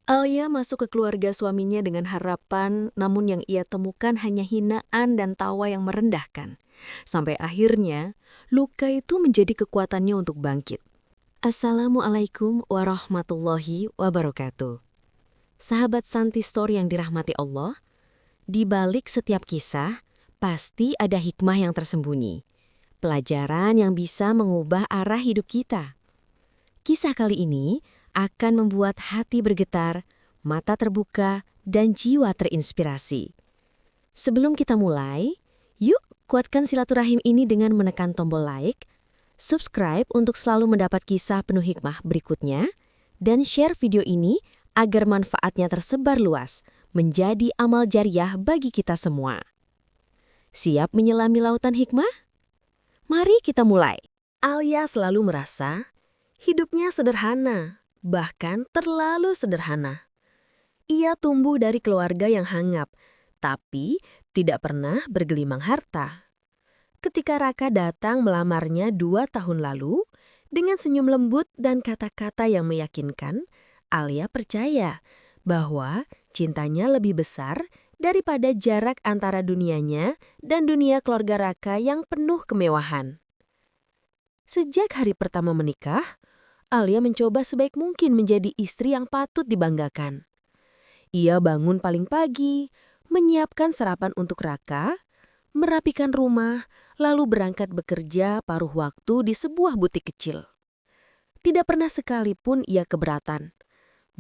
Alia masuk ke keluarga suaminya dengan harapan, namun yang ia temukan hanya hinaan dan tawa yang merendahkan. Sampai akhirnya, luka itu menjadi kekuatannya untuk bangkit. Assalamualaikum warahmatullahi wabarakatuh. Sahabat Santi Story yang dirahmati Allah, di balik setiap kisah, pasti ada hikmah yang tersembunyi. Pelajaran yang bisa mengubah arah hidup kita. Kisah kali ini akan membuat hati bergetar, mata terbuka, dan jiwa terinspirasi. Sebelum kita mulai, yuk kuatkan silaturahim ini dengan menekan tombol like, subscribe untuk selalu mendapat kisah penuh hikmah berikutnya, dan share video ini agar manfaatnya tersebar luas, menjadi amal jariah bagi kita semua. Siap menyelami lautan hikmah? Mari kita mulai. Alia selalu merasa hidupnya sederhana, bahkan terlalu sederhana. Ia tumbuh dari keluarga yang hangat, tapi tidak pernah bergelimang harta. Ketika Raka datang melamarnya 2 tahun lalu, dengan senyum lembut dan kata-kata yang meyakinkan, Alia percaya bahwa cintanya lebih besar daripada jarak antara dunianya dan dunia keluarga Raka yang penuh kemewahan. Sejak hari pertama menikah, Alia mencoba sebaik mungkin menjadi istri yang patut dibanggakan. Ia bangun paling pagi, menyiapkan sarapan untuk Raka, merapikan rumah, lalu berangkat bekerja paruh waktu di sebuah butik kecil. Tidak pernah sekalipun ia keberatan.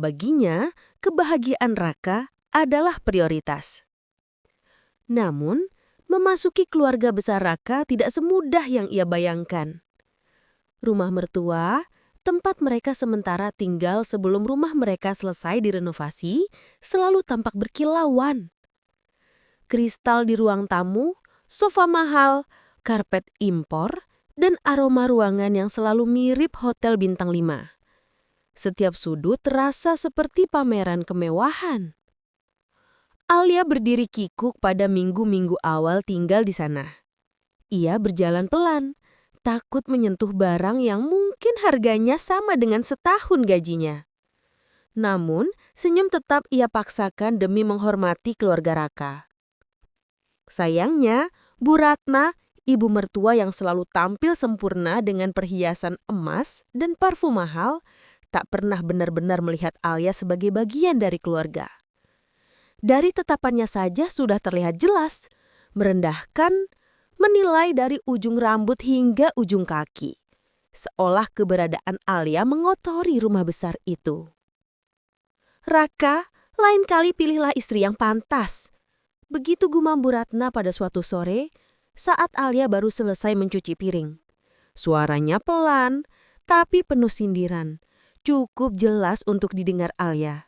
Baginya, kebahagiaan Raka adalah prioritas. Namun, memasuki keluarga besar Raka tidak semudah yang ia bayangkan. Rumah mertua, tempat mereka sementara tinggal sebelum rumah mereka selesai direnovasi, selalu tampak berkilauan. Kristal di ruang tamu, sofa mahal, karpet impor, dan aroma ruangan yang selalu mirip hotel bintang 5. Setiap sudut terasa seperti pameran kemewahan. Alia berdiri kikuk pada minggu-minggu awal tinggal di sana. Ia berjalan pelan, takut menyentuh barang yang mungkin harganya sama dengan setahun gajinya. Namun, senyum tetap ia paksakan demi menghormati keluarga Raka. Sayangnya, Bu Ratna, ibu mertua yang selalu tampil sempurna dengan perhiasan emas dan parfum mahal, tak pernah benar-benar melihat Alia sebagai bagian dari keluarga. Dari tatapannya saja sudah terlihat jelas, merendahkan, menilai dari ujung rambut hingga ujung kaki. Seolah keberadaan Alia mengotori rumah besar itu. Raka, lain kali pilihlah istri yang pantas. Begitu gumam Bu Ratna pada suatu sore, saat Alia baru selesai mencuci piring. Suaranya pelan, tapi penuh sindiran. Cukup jelas untuk didengar Alia.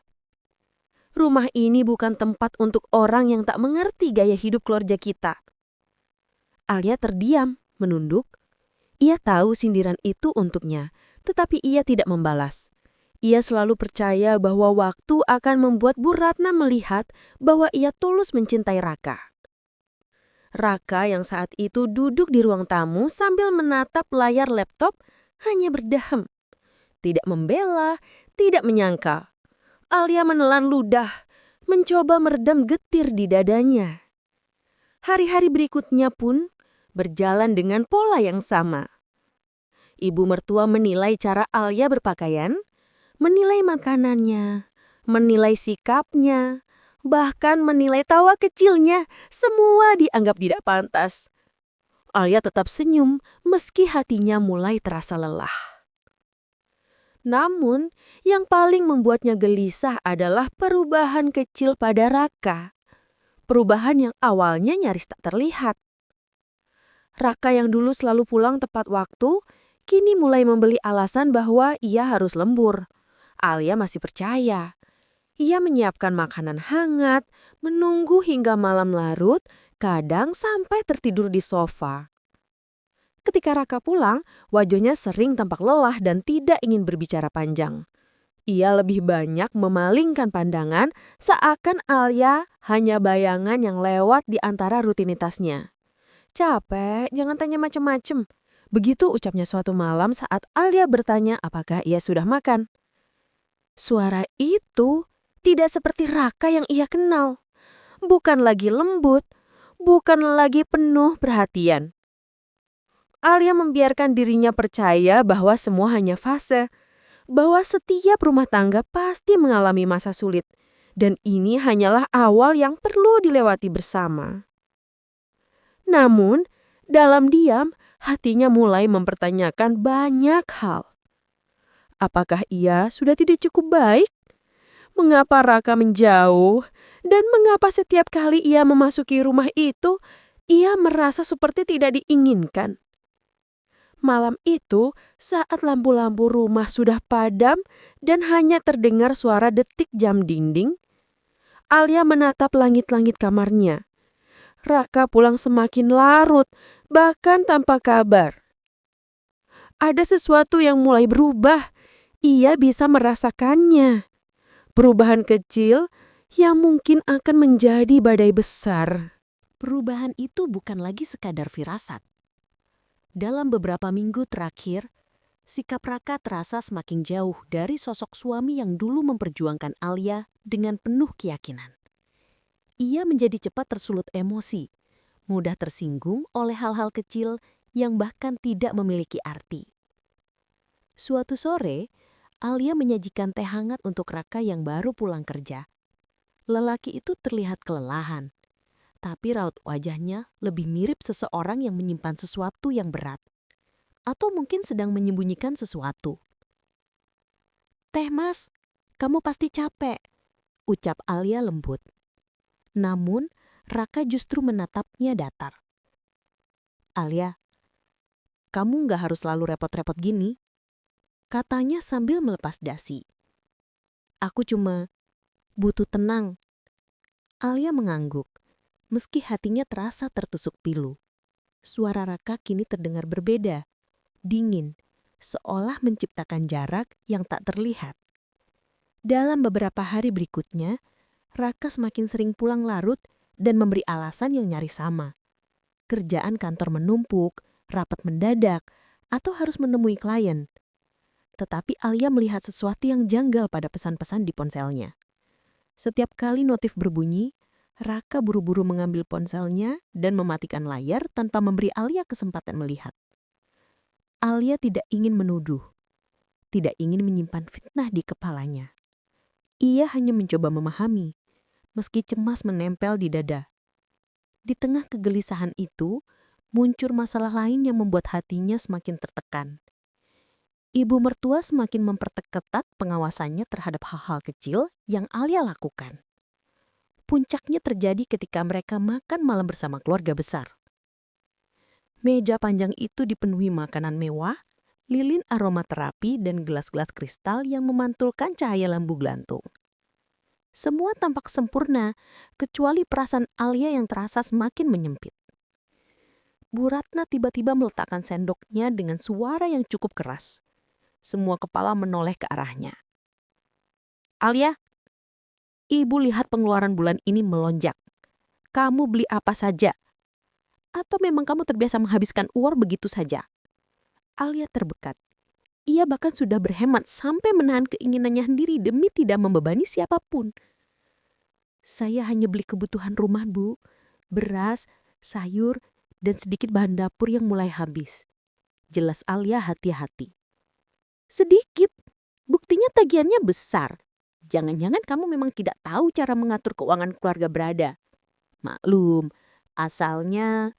Rumah ini bukan tempat untuk orang yang tak mengerti gaya hidup keluarga kita. Alia terdiam, menunduk. Ia tahu sindiran itu untuknya, tetapi ia tidak membalas. Ia selalu percaya bahwa waktu akan membuat Bu Ratna melihat bahwa ia tulus mencintai Raka. Raka yang saat itu duduk di ruang tamu sambil menatap layar laptop hanya berdaham. Tidak membela, tidak menyangkal. Alia menelan ludah, mencoba meredam getir di dadanya. Hari-hari berikutnya pun berjalan dengan pola yang sama. Ibu mertua menilai cara Alia berpakaian, menilai makanannya, menilai sikapnya, bahkan menilai tawa kecilnya, semua dianggap tidak pantas. Alia tetap senyum meski hatinya mulai terasa lelah. Namun, yang paling membuatnya gelisah adalah perubahan kecil pada Raka. Perubahan yang awalnya nyaris tak terlihat. Raka yang dulu selalu pulang tepat waktu, kini mulai membeli alasan bahwa ia harus lembur. Alia masih percaya. Ia menyiapkan makanan hangat, menunggu hingga malam larut, kadang sampai tertidur di sofa. Ketika Raka pulang, wajahnya sering tampak lelah dan tidak ingin berbicara panjang. Ia lebih banyak memalingkan pandangan seakan Alia hanya bayangan yang lewat di antara rutinitasnya. Capek, jangan tanya macam-macam. Begitu ucapnya suatu malam saat Alia bertanya apakah ia sudah makan. Suara itu Tidak seperti Raka yang ia kenal. Bukan lagi lembut, bukan lagi penuh perhatian. Alia membiarkan dirinya percaya bahwa semua hanya fase, bahwa setiap rumah tangga pasti mengalami masa sulit, dan ini hanyalah awal yang perlu dilewati bersama. Namun, dalam diam, hatinya mulai mempertanyakan banyak hal. Apakah ia sudah tidak cukup baik? Mengapa Raka menjauh? Dan mengapa setiap kali ia memasuki rumah itu, ia merasa seperti tidak diinginkan? Malam itu, saat lampu-lampu rumah sudah padam dan hanya terdengar suara detik jam dinding, Alia menatap langit-langit kamarnya. Raka pulang semakin larut, bahkan tanpa kabar. Ada sesuatu yang mulai berubah. Ia bisa merasakannya. Perubahan kecil yang mungkin akan menjadi badai besar. Perubahan itu bukan lagi sekadar firasat. Dalam beberapa minggu terakhir, sikap Raka terasa semakin jauh dari sosok suami yang dulu memperjuangkan Alia dengan penuh keyakinan. Ia menjadi cepat tersulut emosi, mudah tersinggung oleh hal-hal kecil yang bahkan tidak memiliki arti. Suatu sore, Alia menyajikan teh hangat untuk Raka yang baru pulang kerja. Lelaki itu terlihat kelelahan, tapi raut wajahnya lebih mirip seseorang yang menyimpan sesuatu yang berat. Atau mungkin sedang menyembunyikan sesuatu. "Teh mas, kamu pasti capek," ucap Alia lembut. Namun, Raka justru menatapnya datar. "Alia, kamu nggak harus selalu repot-repot gini," katanya sambil melepas dasi. "Aku cuma butuh tenang." Alia mengangguk. Meski hatinya terasa tertusuk pilu, suara Raka kini terdengar berbeda, dingin, seolah menciptakan jarak yang tak terlihat. Dalam beberapa hari berikutnya, Raka semakin sering pulang larut dan memberi alasan yang nyaris sama. Kerjaan kantor menumpuk, rapat mendadak, atau harus menemui klien. Tetapi Alia melihat sesuatu yang janggal pada pesan-pesan di ponselnya. Setiap kali notif berbunyi, Raka buru-buru mengambil ponselnya dan mematikan layar tanpa memberi Alia kesempatan melihat. Alia tidak ingin menuduh, tidak ingin menyimpan fitnah di kepalanya. Ia hanya mencoba memahami, meski cemas menempel di dada. Di tengah kegelisahan itu, muncul masalah lain yang membuat hatinya semakin tertekan. Ibu mertua semakin memperketat pengawasannya terhadap hal-hal kecil yang Alia lakukan. Puncaknya terjadi ketika mereka makan malam bersama keluarga besar. Meja panjang itu dipenuhi makanan mewah, lilin aromaterapi, dan gelas-gelas kristal yang memantulkan cahaya lampu gelantung. Semua tampak sempurna, kecuali perasaan Alia yang terasa semakin menyempit. Bu Ratna tiba-tiba meletakkan sendoknya dengan suara yang cukup keras. Semua kepala menoleh ke arahnya. "Alia, Ibu lihat pengeluaran bulan ini melonjak. Kamu beli apa saja? Atau memang kamu terbiasa menghabiskan uang begitu saja?" Alia terbekat. Ia bahkan sudah berhemat sampai menahan keinginannya sendiri demi tidak membebani siapapun. "Saya hanya beli kebutuhan rumah, Bu. Beras, sayur, dan sedikit bahan dapur yang mulai habis," jelas Alia hati-hati. "Sedikit? Buktinya tagihannya besar. Jangan-jangan kamu memang tidak tahu cara mengatur keuangan keluarga berada. Maklum, asalnya..."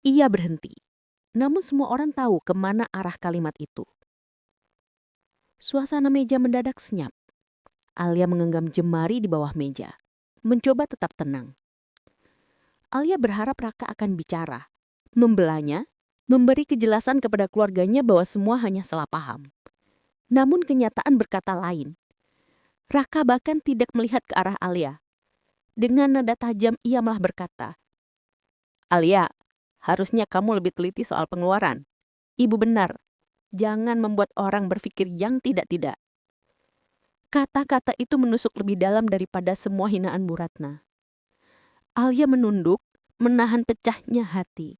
Ia berhenti. Namun semua orang tahu kemana arah kalimat itu. Suasana meja mendadak senyap. Alia menggenggam jemari di bawah meja, mencoba tetap tenang. Alia berharap Raka akan bicara, membelanya, memberi kejelasan kepada keluarganya bahwa semua hanya salah paham. Namun kenyataan berkata lain. Raka bahkan tidak melihat ke arah Alia. Dengan nada tajam ia malah berkata, "Alia, harusnya kamu lebih teliti soal pengeluaran. Ibu benar, jangan membuat orang berpikir yang tidak-tidak." Kata-kata itu menusuk lebih dalam daripada semua hinaan Bu Ratna. Alia menunduk, menahan pecahnya hati.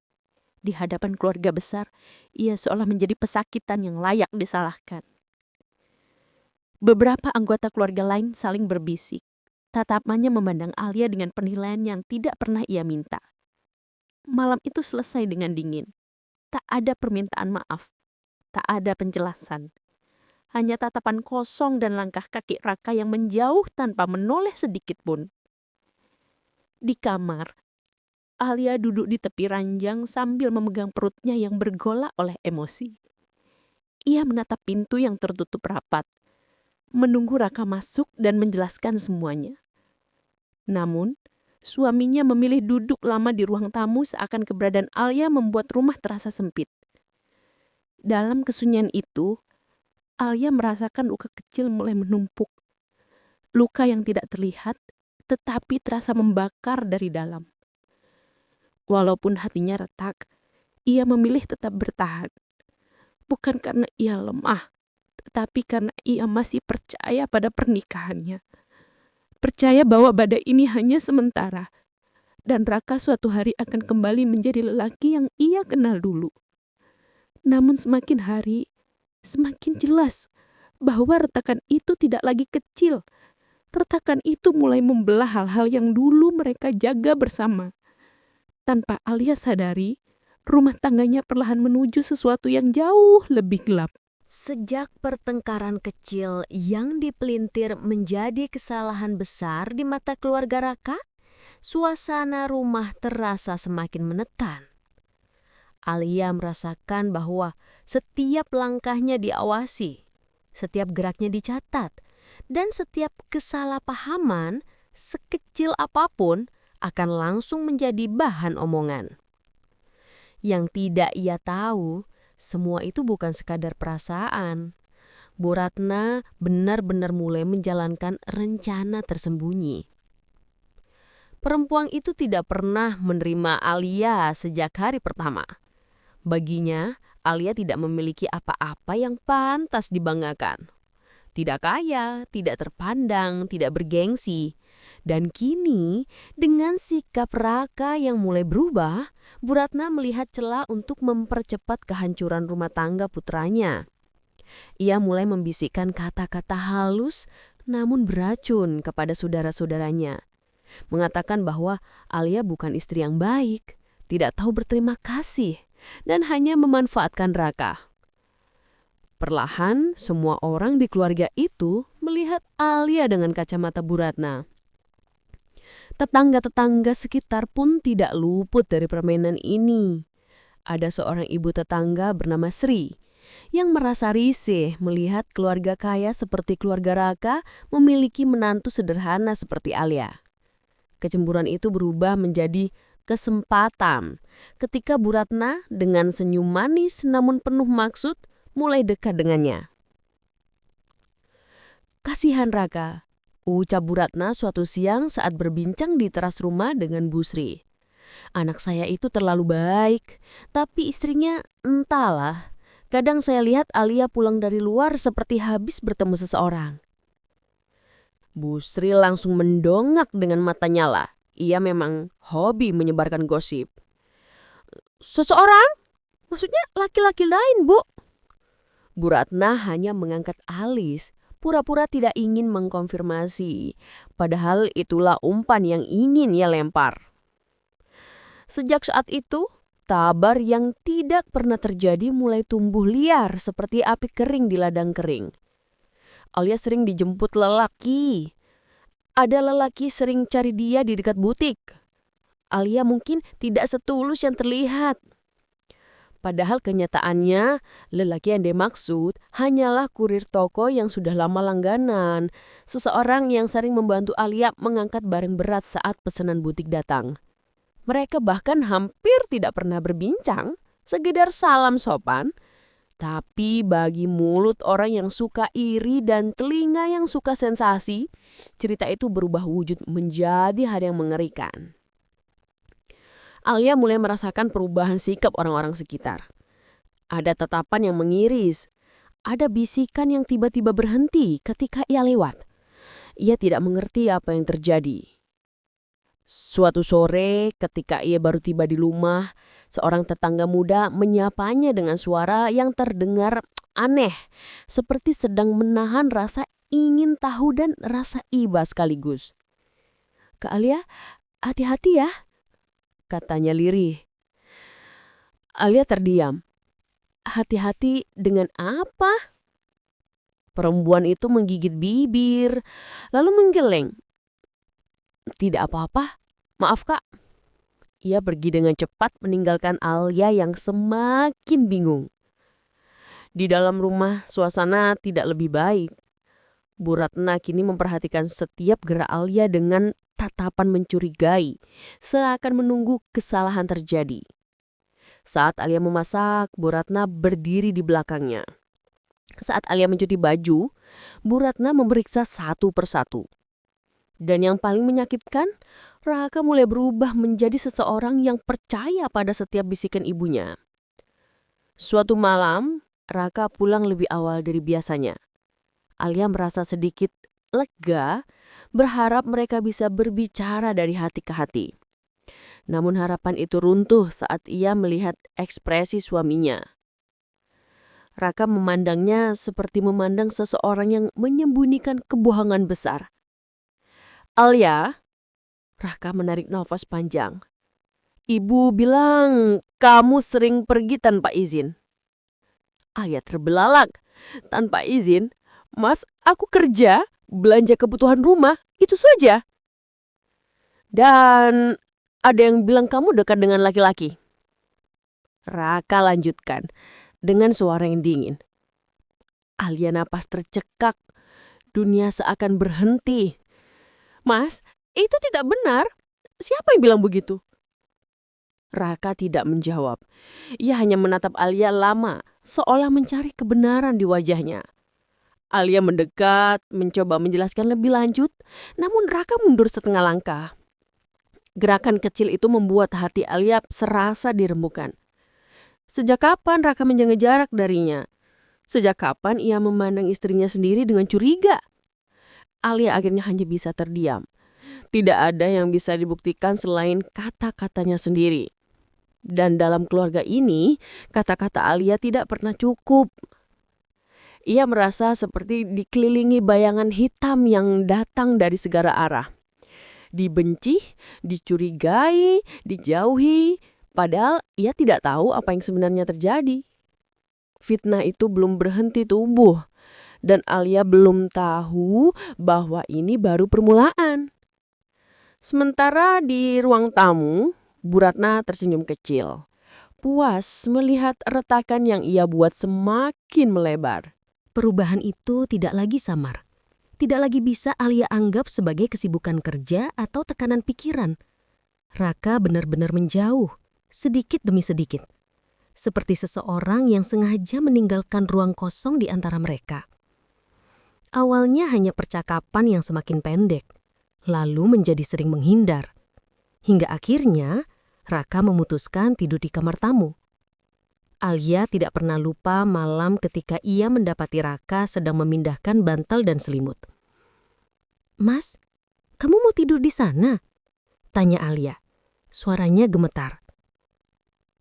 Di hadapan keluarga besar, ia seolah menjadi pesakitan yang layak disalahkan. Beberapa anggota keluarga lain saling berbisik. Tatapannya memandang Alia dengan penilaian yang tidak pernah ia minta. Malam itu selesai dengan dingin. Tak ada permintaan maaf. Tak ada penjelasan. Hanya tatapan kosong dan langkah kaki Raka yang menjauh tanpa menoleh sedikit pun. Di kamar, Alia duduk di tepi ranjang sambil memegang perutnya yang bergolak oleh emosi. Ia menatap pintu yang tertutup rapat, menunggu Raka masuk dan menjelaskan semuanya. Namun, suaminya memilih duduk lama di ruang tamu seakan keberadaan Alia membuat rumah terasa sempit. Dalam kesunyian itu, Alia merasakan luka kecil mulai menumpuk. Luka yang tidak terlihat, tetapi terasa membakar dari dalam. Walaupun hatinya retak, ia memilih tetap bertahan. Bukan karena ia lemah, tetapi karena ia masih percaya pada pernikahannya. Percaya bahwa badai ini hanya sementara, dan Raka suatu hari akan kembali menjadi lelaki yang ia kenal dulu. Namun semakin hari, semakin jelas bahwa retakan itu tidak lagi kecil. Retakan itu mulai membelah hal-hal yang dulu mereka jaga bersama. Tanpa Alia sadari, rumah tangganya perlahan menuju sesuatu yang jauh lebih gelap. Sejak pertengkaran kecil yang dipelintir menjadi kesalahan besar di mata keluarga Raka, suasana rumah terasa semakin menetan. Alia merasakan bahwa setiap langkahnya diawasi, setiap geraknya dicatat, dan setiap kesalahpahaman, sekecil apapun, akan langsung menjadi bahan omongan. Yang tidak ia tahu, semua itu bukan sekadar perasaan. Bu Ratna benar-benar mulai menjalankan rencana tersembunyi. Perempuan itu tidak pernah menerima Alia sejak hari pertama. Baginya, Alia tidak memiliki apa-apa yang pantas dibanggakan. Tidak kaya, tidak terpandang, tidak bergengsi. Dan kini, dengan sikap Raka yang mulai berubah, Bu Ratna melihat celah untuk mempercepat kehancuran rumah tangga putranya. Ia mulai membisikkan kata-kata halus namun beracun kepada saudara-saudaranya. Mengatakan bahwa Alia bukan istri yang baik, tidak tahu berterima kasih, dan hanya memanfaatkan Raka. Perlahan, semua orang di keluarga itu melihat Alia dengan kacamata Bu Ratna. Tetangga-tetangga sekitar pun tidak luput dari permainan ini. Ada seorang ibu tetangga bernama Sri yang merasa risih melihat keluarga kaya seperti keluarga Raka memiliki menantu sederhana seperti Alia. Kecemburuan itu berubah menjadi kesempatan ketika Bu Ratna dengan senyum manis namun penuh maksud mulai dekat dengannya. "Kasihan Raka," ucap Bu Ratna suatu siang saat berbincang di teras rumah dengan Bu Sri. "Anak saya itu terlalu baik, tapi istrinya entahlah. Kadang saya lihat Alia pulang dari luar seperti habis bertemu seseorang." Bu Sri langsung mendongak dengan mata nyala. Ia memang hobi menyebarkan gosip. "Seseorang? Maksudnya laki-laki lain, Bu?" Bu Ratna hanya mengangkat alis, pura-pura tidak ingin mengkonfirmasi. Padahal itulah umpan yang ingin ia lempar. Sejak saat itu, tabar yang tidak pernah terjadi mulai tumbuh liar seperti api kering di ladang kering. Alia sering dijemput lelaki. Ada lelaki sering cari dia di dekat butik. Alia mungkin tidak setulus yang terlihat. Padahal kenyataannya, lelaki yang dimaksud hanyalah kurir toko yang sudah lama langganan. Seseorang yang sering membantu Alia mengangkat barang berat saat pesanan butik datang. Mereka bahkan hampir tidak pernah berbincang, sekedar salam sopan. Tapi bagi mulut orang yang suka iri dan telinga yang suka sensasi, cerita itu berubah wujud menjadi hal yang mengerikan. Alia mulai merasakan perubahan sikap orang-orang sekitar. Ada tatapan yang mengiris. Ada bisikan yang tiba-tiba berhenti ketika ia lewat. Ia tidak mengerti apa yang terjadi. Suatu sore ketika ia baru tiba di rumah, seorang tetangga muda menyapanya dengan suara yang terdengar aneh, seperti sedang menahan rasa ingin tahu dan rasa iba sekaligus. "Kak Alia, hati-hati ya," katanya lirih. Alia terdiam. "Hati-hati dengan apa?" Perempuan itu menggigit bibir, lalu menggeleng. "Tidak apa-apa, maaf Kak." Ia pergi dengan cepat meninggalkan Alia yang semakin bingung. Di dalam rumah, suasana tidak lebih baik. Bu Ratna kini memperhatikan setiap gerak Alia dengan tatapan mencurigai, seakan menunggu kesalahan terjadi. Saat Alia memasak, Bu Ratna berdiri di belakangnya. Saat Alia mencuci baju, Bu Ratna memeriksa satu persatu. Dan yang paling menyakitkan, Raka mulai berubah menjadi seseorang yang percaya pada setiap bisikan ibunya. Suatu malam, Raka pulang lebih awal dari biasanya. Alia merasa sedikit lega, berharap mereka bisa berbicara dari hati ke hati. Namun harapan itu runtuh saat ia melihat ekspresi suaminya. Raka memandangnya seperti memandang seseorang yang menyembunyikan kebohongan besar. "Alia," Raka menarik nafas panjang. "Ibu bilang kamu sering pergi tanpa izin." Alia terbelalak. "Tanpa izin? Mas, aku kerja, belanja kebutuhan rumah, itu saja." "Dan ada yang bilang kamu dekat dengan laki-laki?" Raka lanjutkan dengan suara yang dingin. Alia napas tercekak. Dunia seakan berhenti. "Mas, itu tidak benar. Siapa yang bilang begitu?" Raka tidak menjawab. Ia hanya menatap Alia lama, seolah mencari kebenaran di wajahnya. Alia mendekat, mencoba menjelaskan lebih lanjut, namun Raka mundur setengah langkah. Gerakan kecil itu membuat hati Alia serasa dirembukan. Sejak kapan Raka menjaga jarak darinya? Sejak kapan ia memandang istrinya sendiri dengan curiga? Alia akhirnya hanya bisa terdiam. Tidak ada yang bisa dibuktikan selain kata-katanya sendiri. Dan dalam keluarga ini, kata-kata Alia tidak pernah cukup. Ia merasa seperti dikelilingi bayangan hitam yang datang dari segala arah. Dibenci, dicurigai, dijauhi, padahal ia tidak tahu apa yang sebenarnya terjadi. Fitnah itu belum berhenti tumbuh, dan Alia belum tahu bahwa ini baru permulaan. Sementara di ruang tamu, Bu Ratna tersenyum kecil, puas melihat retakan yang ia buat semakin melebar. Perubahan itu tidak lagi samar. Tidak lagi bisa Alia anggap sebagai kesibukan kerja atau tekanan pikiran. Raka benar-benar menjauh, sedikit demi sedikit. Seperti seseorang yang sengaja meninggalkan ruang kosong di antara mereka. Awalnya hanya percakapan yang semakin pendek, lalu menjadi sering menghindar. Hingga akhirnya, Raka memutuskan tidur di kamar tamu. Alia tidak pernah lupa malam ketika ia mendapati Raka sedang memindahkan bantal dan selimut. "Mas, kamu mau tidur di sana?" tanya Alia. Suaranya gemetar.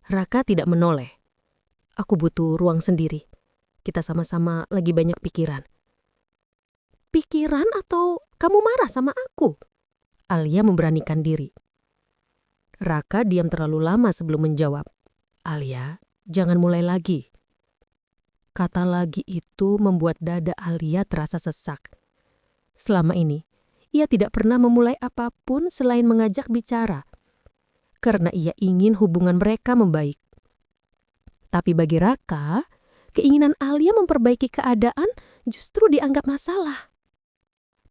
Raka tidak menoleh. "Aku butuh ruang sendiri. Kita sama-sama lagi banyak pikiran." "Pikiran atau kamu marah sama aku?" Alia memberanikan diri. Raka diam terlalu lama sebelum menjawab. "Alia, jangan mulai lagi." Kata "lagi" itu membuat dada Alia terasa sesak. Selama ini, ia tidak pernah memulai apapun selain mengajak bicara. Karena ia ingin hubungan mereka membaik. Tapi bagi Raka, keinginan Alia memperbaiki keadaan justru dianggap masalah.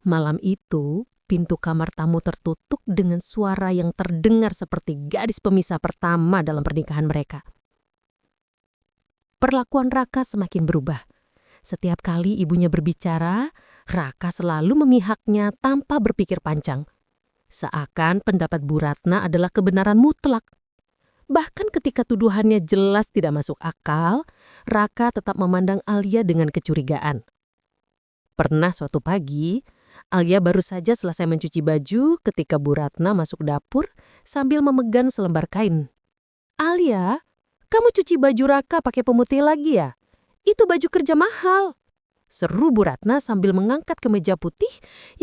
Malam itu, pintu kamar tamu tertutup dengan suara yang terdengar seperti gadis pemisah pertama dalam pernikahan mereka. Perlakuan Raka semakin berubah. Setiap kali ibunya berbicara, Raka selalu memihaknya tanpa berpikir panjang. Seakan pendapat Bu Ratna adalah kebenaran mutlak. Bahkan ketika tuduhannya jelas tidak masuk akal, Raka tetap memandang Alia dengan kecurigaan. Pernah suatu pagi, Alia baru saja selesai mencuci baju ketika Bu Ratna masuk dapur sambil memegang selembar kain. "Alia, kamu cuci baju Raka pakai pemutih lagi ya? Itu baju kerja mahal." seru Bu Ratna sambil mengangkat kemeja putih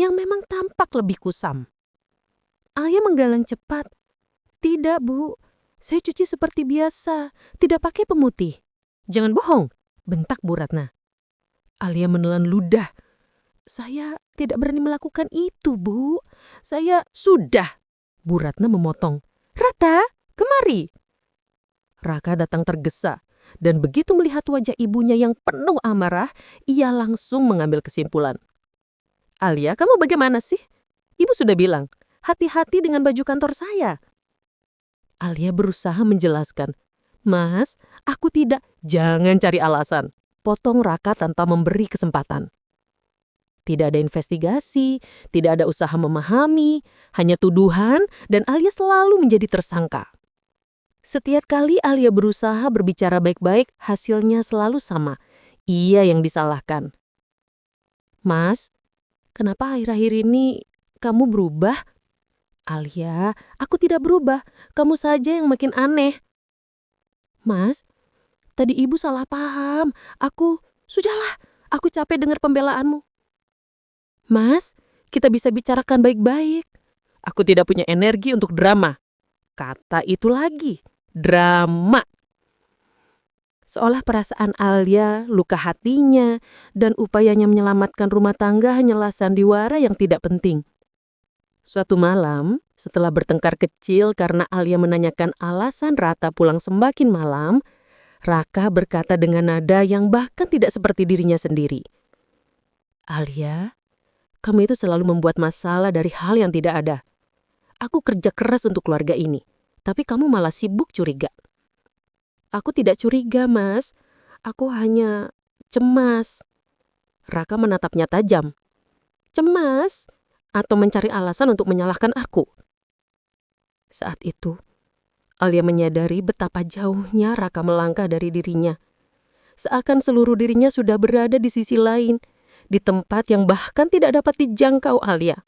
yang memang tampak lebih kusam. Alia menggalang cepat. Tidak, Bu. Saya cuci seperti biasa, tidak pakai pemutih. Jangan bohong, bentak Bu Ratna. Alia menelan ludah. Saya tidak berani melakukan itu, Bu. Sudah. Bu Ratna memotong. Rata, kemari. Raka datang tergesa, dan begitu melihat wajah ibunya yang penuh amarah, ia langsung mengambil kesimpulan. Alia, kamu bagaimana sih? Ibu sudah bilang, hati-hati dengan baju kantor saya. Alia berusaha menjelaskan. Mas, aku tidak. Jangan cari alasan. Potong Raka tanpa memberi kesempatan. Tidak ada investigasi, tidak ada usaha memahami, hanya tuduhan dan Alia selalu menjadi tersangka. Setiap kali Alia berusaha berbicara baik-baik, hasilnya selalu sama. Ia yang disalahkan. Mas, kenapa akhir-akhir ini kamu berubah? Alia, aku tidak berubah. Kamu saja yang makin aneh. Mas, tadi ibu salah paham. Sudahlah, aku capek dengar pembelaanmu. Mas, kita bisa bicarakan baik-baik. Aku tidak punya energi untuk drama. Kata itu lagi, drama. Seolah perasaan Alia, luka hatinya, dan upayanya menyelamatkan rumah tangga hanyalah sandiwara yang tidak penting. Suatu malam, setelah bertengkar kecil karena Alia menanyakan alasan Raka pulang semakin malam, Raka berkata dengan nada yang bahkan tidak seperti dirinya sendiri. Alia, kamu itu selalu membuat masalah dari hal yang tidak ada. Aku kerja keras untuk keluarga ini, tapi kamu malah sibuk curiga. Aku tidak curiga, Mas. Aku hanya cemas. Raka menatapnya tajam. Cemas? Atau mencari alasan untuk menyalahkan aku? Saat itu, Alia menyadari betapa jauhnya Raka melangkah dari dirinya. Seakan seluruh dirinya sudah berada di sisi lain, di tempat yang bahkan tidak dapat dijangkau Alia.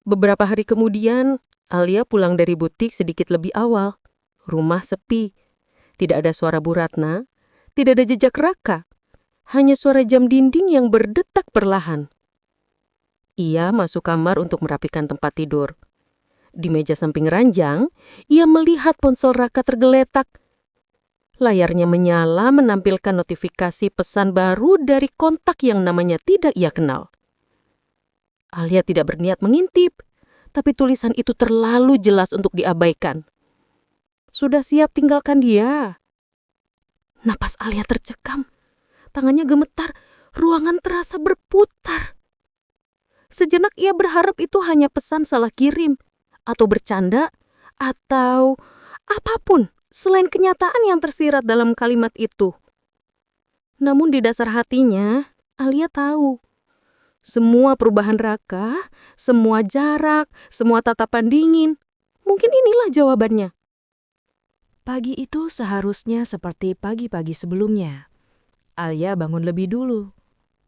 Beberapa hari kemudian, Alia pulang dari butik sedikit lebih awal. Rumah sepi. Tidak ada suara Bu Ratna, tidak ada jejak Raka. Hanya suara jam dinding yang berdetak perlahan. Ia masuk kamar untuk merapikan tempat tidur. Di meja samping ranjang, ia melihat ponsel Raka tergeletak. Layarnya menyala menampilkan notifikasi pesan baru dari kontak yang namanya tidak ia kenal. Alia tidak berniat mengintip, tapi tulisan itu terlalu jelas untuk diabaikan. Sudah siap tinggalkan dia. Napas Alia tercekam, tangannya gemetar, ruangan terasa berputar. Sejenak ia berharap itu hanya pesan salah kirim, atau bercanda, atau apapun selain kenyataan yang tersirat dalam kalimat itu. Namun di dasar hatinya, Alia tahu. Semua perubahan Raka, semua jarak, semua tatapan dingin, mungkin inilah jawabannya. Pagi itu seharusnya seperti pagi-pagi sebelumnya. Alia bangun lebih dulu,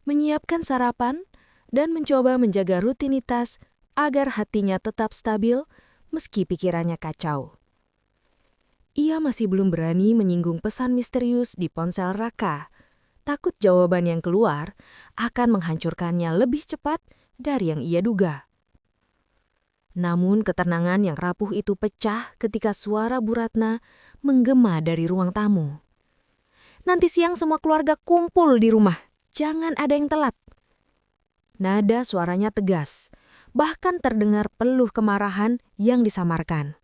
menyiapkan sarapan, dan mencoba menjaga rutinitas agar hatinya tetap stabil meski pikirannya kacau. Ia masih belum berani menyinggung pesan misterius di ponsel Raka. Takut jawaban yang keluar akan menghancurkannya lebih cepat dari yang ia duga. Namun ketenangan yang rapuh itu pecah ketika suara Bu Ratna menggema dari ruang tamu. Nanti siang semua keluarga kumpul di rumah, jangan ada yang telat. Nada suaranya tegas, bahkan terdengar peluh kemarahan yang disamarkan.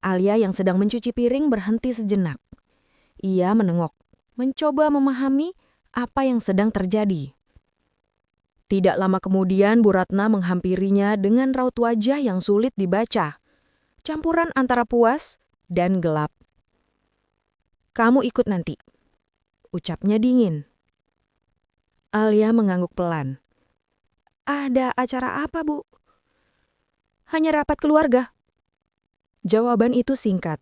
Alia yang sedang mencuci piring berhenti sejenak. Ia menengok, mencoba memahami apa yang sedang terjadi. Tidak lama kemudian Bu Ratna menghampirinya dengan raut wajah yang sulit dibaca, campuran antara puas dan gelap. "Kamu ikut nanti," ucapnya dingin. Alia mengangguk pelan. "Ada acara apa, Bu?" "Hanya rapat keluarga." Jawaban itu singkat,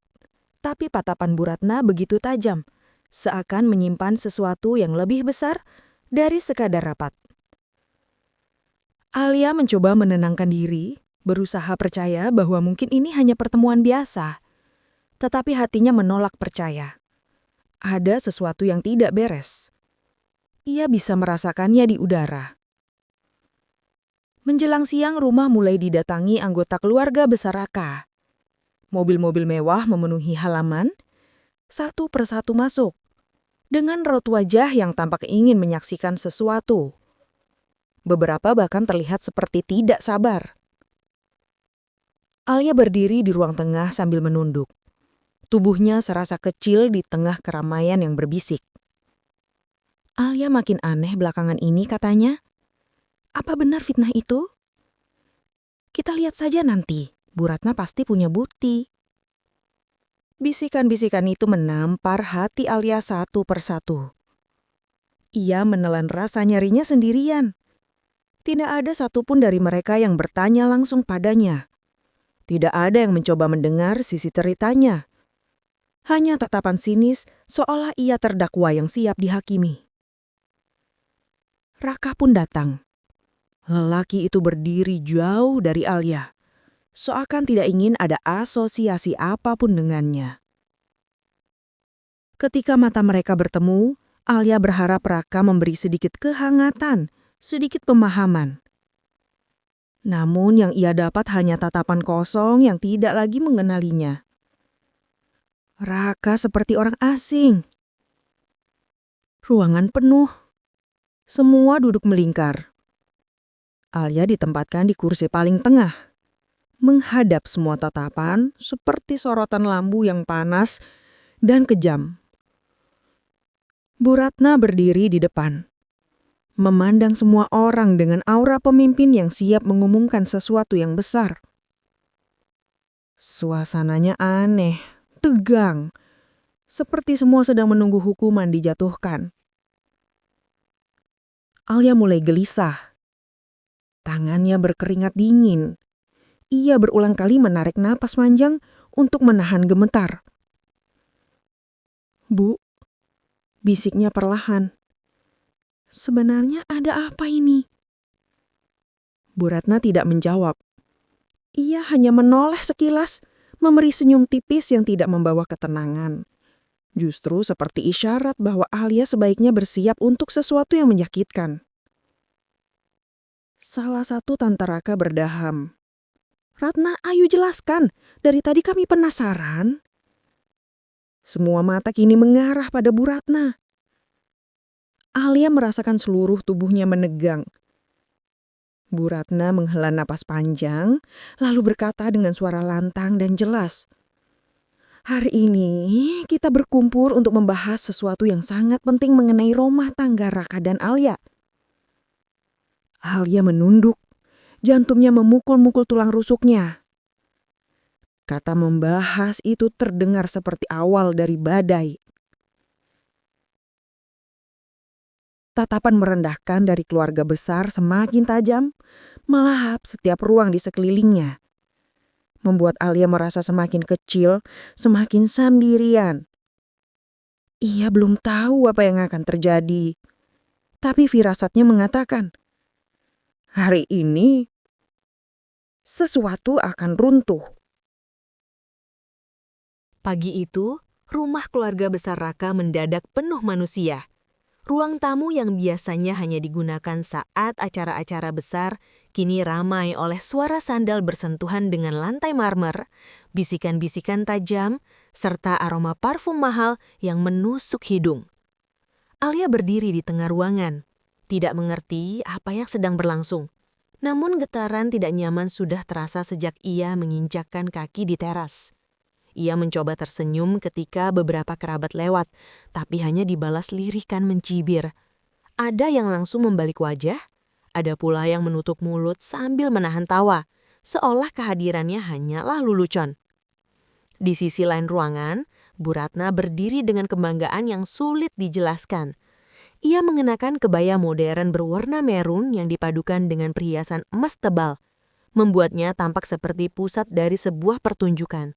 tapi tatapan Bu Ratna begitu tajam, seakan menyimpan sesuatu yang lebih besar dari sekadar rapat. Alia mencoba menenangkan diri, berusaha percaya bahwa mungkin ini hanya pertemuan biasa. Tetapi hatinya menolak percaya. Ada sesuatu yang tidak beres. Ia bisa merasakannya di udara. Menjelang siang, rumah mulai didatangi anggota keluarga besar Raka. Mobil-mobil mewah memenuhi halaman, satu persatu masuk, dengan raut wajah yang tampak ingin menyaksikan sesuatu. Beberapa bahkan terlihat seperti tidak sabar. Alia berdiri di ruang tengah sambil menunduk. Tubuhnya serasa kecil di tengah keramaian yang berbisik. Alia makin aneh belakangan ini, katanya. Apa benar fitnah itu? Kita lihat saja nanti, Bu Ratna pasti punya bukti. Bisikan-bisikan itu menampar hati Alia satu persatu. Ia menelan rasa nyarinya sendirian. Tidak ada satupun dari mereka yang bertanya langsung padanya. Tidak ada yang mencoba mendengar sisi ceritanya. Hanya tatapan sinis seolah ia terdakwa yang siap dihakimi. Raka pun datang. Lelaki itu berdiri jauh dari Alia, seakan tidak ingin ada asosiasi apapun dengannya. Ketika mata mereka bertemu, Alia berharap Raka memberi sedikit kehangatan, sedikit pemahaman. Namun yang ia dapat hanya tatapan kosong yang tidak lagi mengenalinya. Raka seperti orang asing. Ruangan penuh. Semua duduk melingkar. Alia ditempatkan di kursi paling tengah, menghadap semua tatapan seperti sorotan lampu yang panas dan kejam. Bu Ratna berdiri di depan, memandang semua orang dengan aura pemimpin yang siap mengumumkan sesuatu yang besar. Suasananya aneh, tegang, seperti semua sedang menunggu hukuman dijatuhkan. Alia mulai gelisah. Tangannya berkeringat dingin. Ia berulang kali menarik napas panjang untuk menahan gemetar. Bu, bisiknya perlahan. Sebenarnya ada apa ini? Bu Ratna tidak menjawab. Ia hanya menoleh sekilas, memberi senyum tipis yang tidak membawa ketenangan. Justru seperti isyarat bahwa Alia sebaiknya bersiap untuk sesuatu yang menyakitkan. Salah satu Tante Raka berdaham. Ratna, ayo jelaskan. Dari tadi kami penasaran. Semua mata kini mengarah pada Bu Ratna. Alia merasakan seluruh tubuhnya menegang. Bu Ratna menghela napas panjang, lalu berkata dengan suara lantang dan jelas. Hari ini kita berkumpul untuk membahas sesuatu yang sangat penting mengenai rumah tangga Raka dan Alia. Alia menunduk, jantungnya memukul-mukul tulang rusuknya. Kata membahas itu terdengar seperti awal dari badai. Tatapan merendahkan dari keluarga besar semakin tajam, melahap setiap ruang di sekelilingnya. Membuat Alia merasa semakin kecil, semakin sendirian. Ia belum tahu apa yang akan terjadi. Tapi firasatnya mengatakan, hari ini sesuatu akan runtuh. Pagi itu, rumah keluarga besar Raka mendadak penuh manusia. Ruang tamu yang biasanya hanya digunakan saat acara-acara besar, kini ramai oleh suara sandal bersentuhan dengan lantai marmer, bisikan-bisikan tajam, serta aroma parfum mahal yang menusuk hidung. Alia berdiri di tengah ruangan, tidak mengerti apa yang sedang berlangsung. Namun getaran tidak nyaman sudah terasa sejak ia menginjakkan kaki di teras. Ia mencoba tersenyum ketika beberapa kerabat lewat, tapi hanya dibalas lirikan mencibir. Ada yang langsung membalik wajah, ada pula yang menutup mulut sambil menahan tawa, seolah kehadirannya hanyalah lelucon. Di sisi lain ruangan, Bu Ratna berdiri dengan kebanggaan yang sulit dijelaskan. Ia mengenakan kebaya modern berwarna merun yang dipadukan dengan perhiasan emas tebal, membuatnya tampak seperti pusat dari sebuah pertunjukan.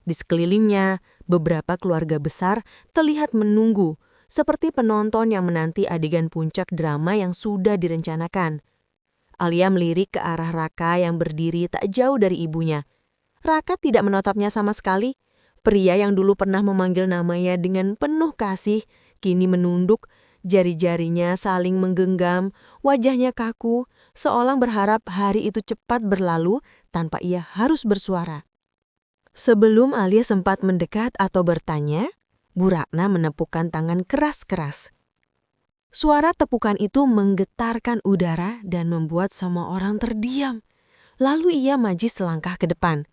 Di sekelilingnya, beberapa keluarga besar terlihat menunggu, seperti penonton yang menanti adegan puncak drama yang sudah direncanakan. Alia melirik ke arah Raka yang berdiri tak jauh dari ibunya. Raka tidak menatapnya sama sekali. Pria yang dulu pernah memanggil namanya dengan penuh kasih, kini menunduk, Jari-jarinya saling menggenggam, wajahnya kaku, seolah berharap hari itu cepat berlalu tanpa ia harus bersuara. Sebelum Alia sempat mendekat atau bertanya, Bu Ratna menepukkan tangan keras-keras. Suara tepukan itu menggetarkan udara dan membuat semua orang terdiam. Lalu ia maju selangkah ke depan.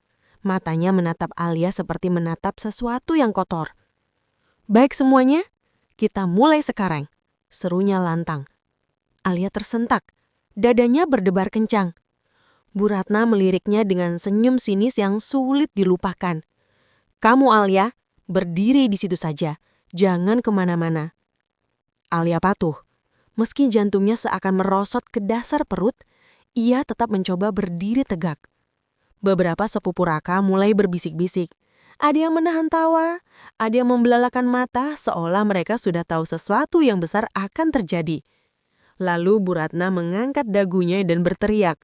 Matanya menatap Alia seperti menatap sesuatu yang kotor. "Baik semuanya, kita mulai sekarang," serunya lantang. Alia tersentak, dadanya berdebar kencang. Bu Ratna meliriknya dengan senyum sinis yang sulit dilupakan. "Kamu Alia, berdiri di situ saja, jangan kemana-mana." Alia patuh. Meski jantungnya seakan merosot ke dasar perut, ia tetap mencoba berdiri tegak. Beberapa sepupu Raka mulai berbisik-bisik. Ada yang menahan tawa, ada yang membelalakan mata seolah mereka sudah tahu sesuatu yang besar akan terjadi. Lalu Bu Ratna mengangkat dagunya dan berteriak.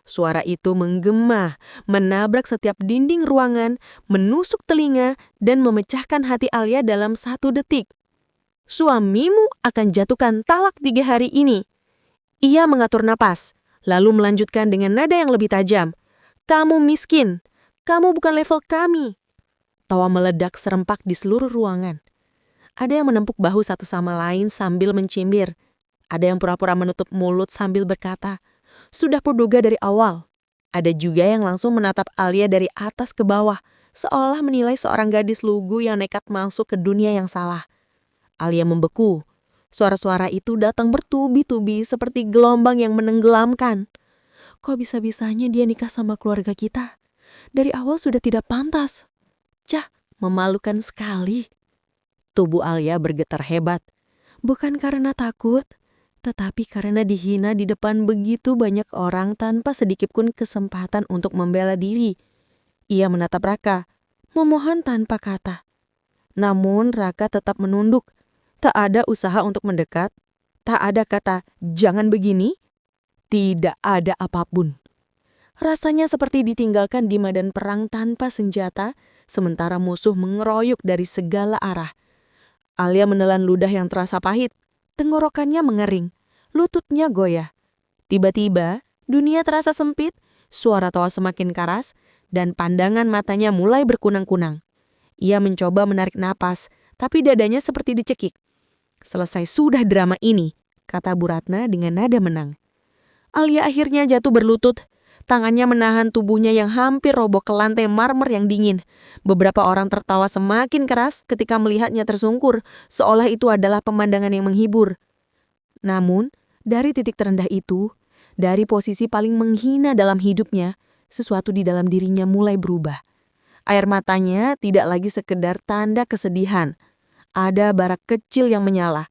Suara itu menggema, menabrak setiap dinding ruangan, menusuk telinga, dan memecahkan hati Alia dalam 1 detik. "Suamimu akan jatuhkan talak 3 hari ini." Ia mengatur napas, lalu melanjutkan dengan nada yang lebih tajam. "Kamu miskin, kamu bukan level kami." Tawa meledak serempak di seluruh ruangan. Ada yang menempuk bahu satu sama lain sambil mencibir. Ada yang pura-pura menutup mulut sambil berkata, "Sudah kuduga dari awal." Ada juga yang langsung menatap Alia dari atas ke bawah, seolah menilai seorang gadis lugu yang nekat masuk ke dunia yang salah. Alia membeku. Suara-suara itu datang bertubi-tubi seperti gelombang yang menenggelamkan. Kok bisa-bisanya dia nikah sama keluarga kita? Dari awal sudah tidak pantas. Cah, memalukan sekali. Tubuh Alia bergetar hebat. Bukan karena takut, tetapi karena dihina di depan begitu banyak orang tanpa sedikitpun kesempatan untuk membela diri. Ia menatap Raka, memohon tanpa kata. Namun Raka tetap menunduk. Tak ada usaha untuk mendekat. Tak ada kata, "Jangan begini." Tidak ada apapun. Rasanya seperti ditinggalkan di medan perang tanpa senjata, sementara musuh mengeroyok dari segala arah. Alia menelan ludah yang terasa pahit. Tenggorokannya mengering. Lututnya goyah. Tiba-tiba, dunia terasa sempit, suara tawa semakin keras, dan pandangan matanya mulai berkunang-kunang. Ia mencoba menarik napas, tapi dadanya seperti dicekik. "Selesai sudah drama ini," kata Bu Ratna dengan nada menang. Alia akhirnya jatuh berlutut. Tangannya menahan tubuhnya yang hampir roboh ke lantai marmer yang dingin. Beberapa orang tertawa semakin keras ketika melihatnya tersungkur, seolah itu adalah pemandangan yang menghibur. Namun, dari titik terendah itu, dari posisi paling menghina dalam hidupnya, sesuatu di dalam dirinya mulai berubah. Air matanya tidak lagi sekedar tanda kesedihan. Ada bara kecil yang menyala.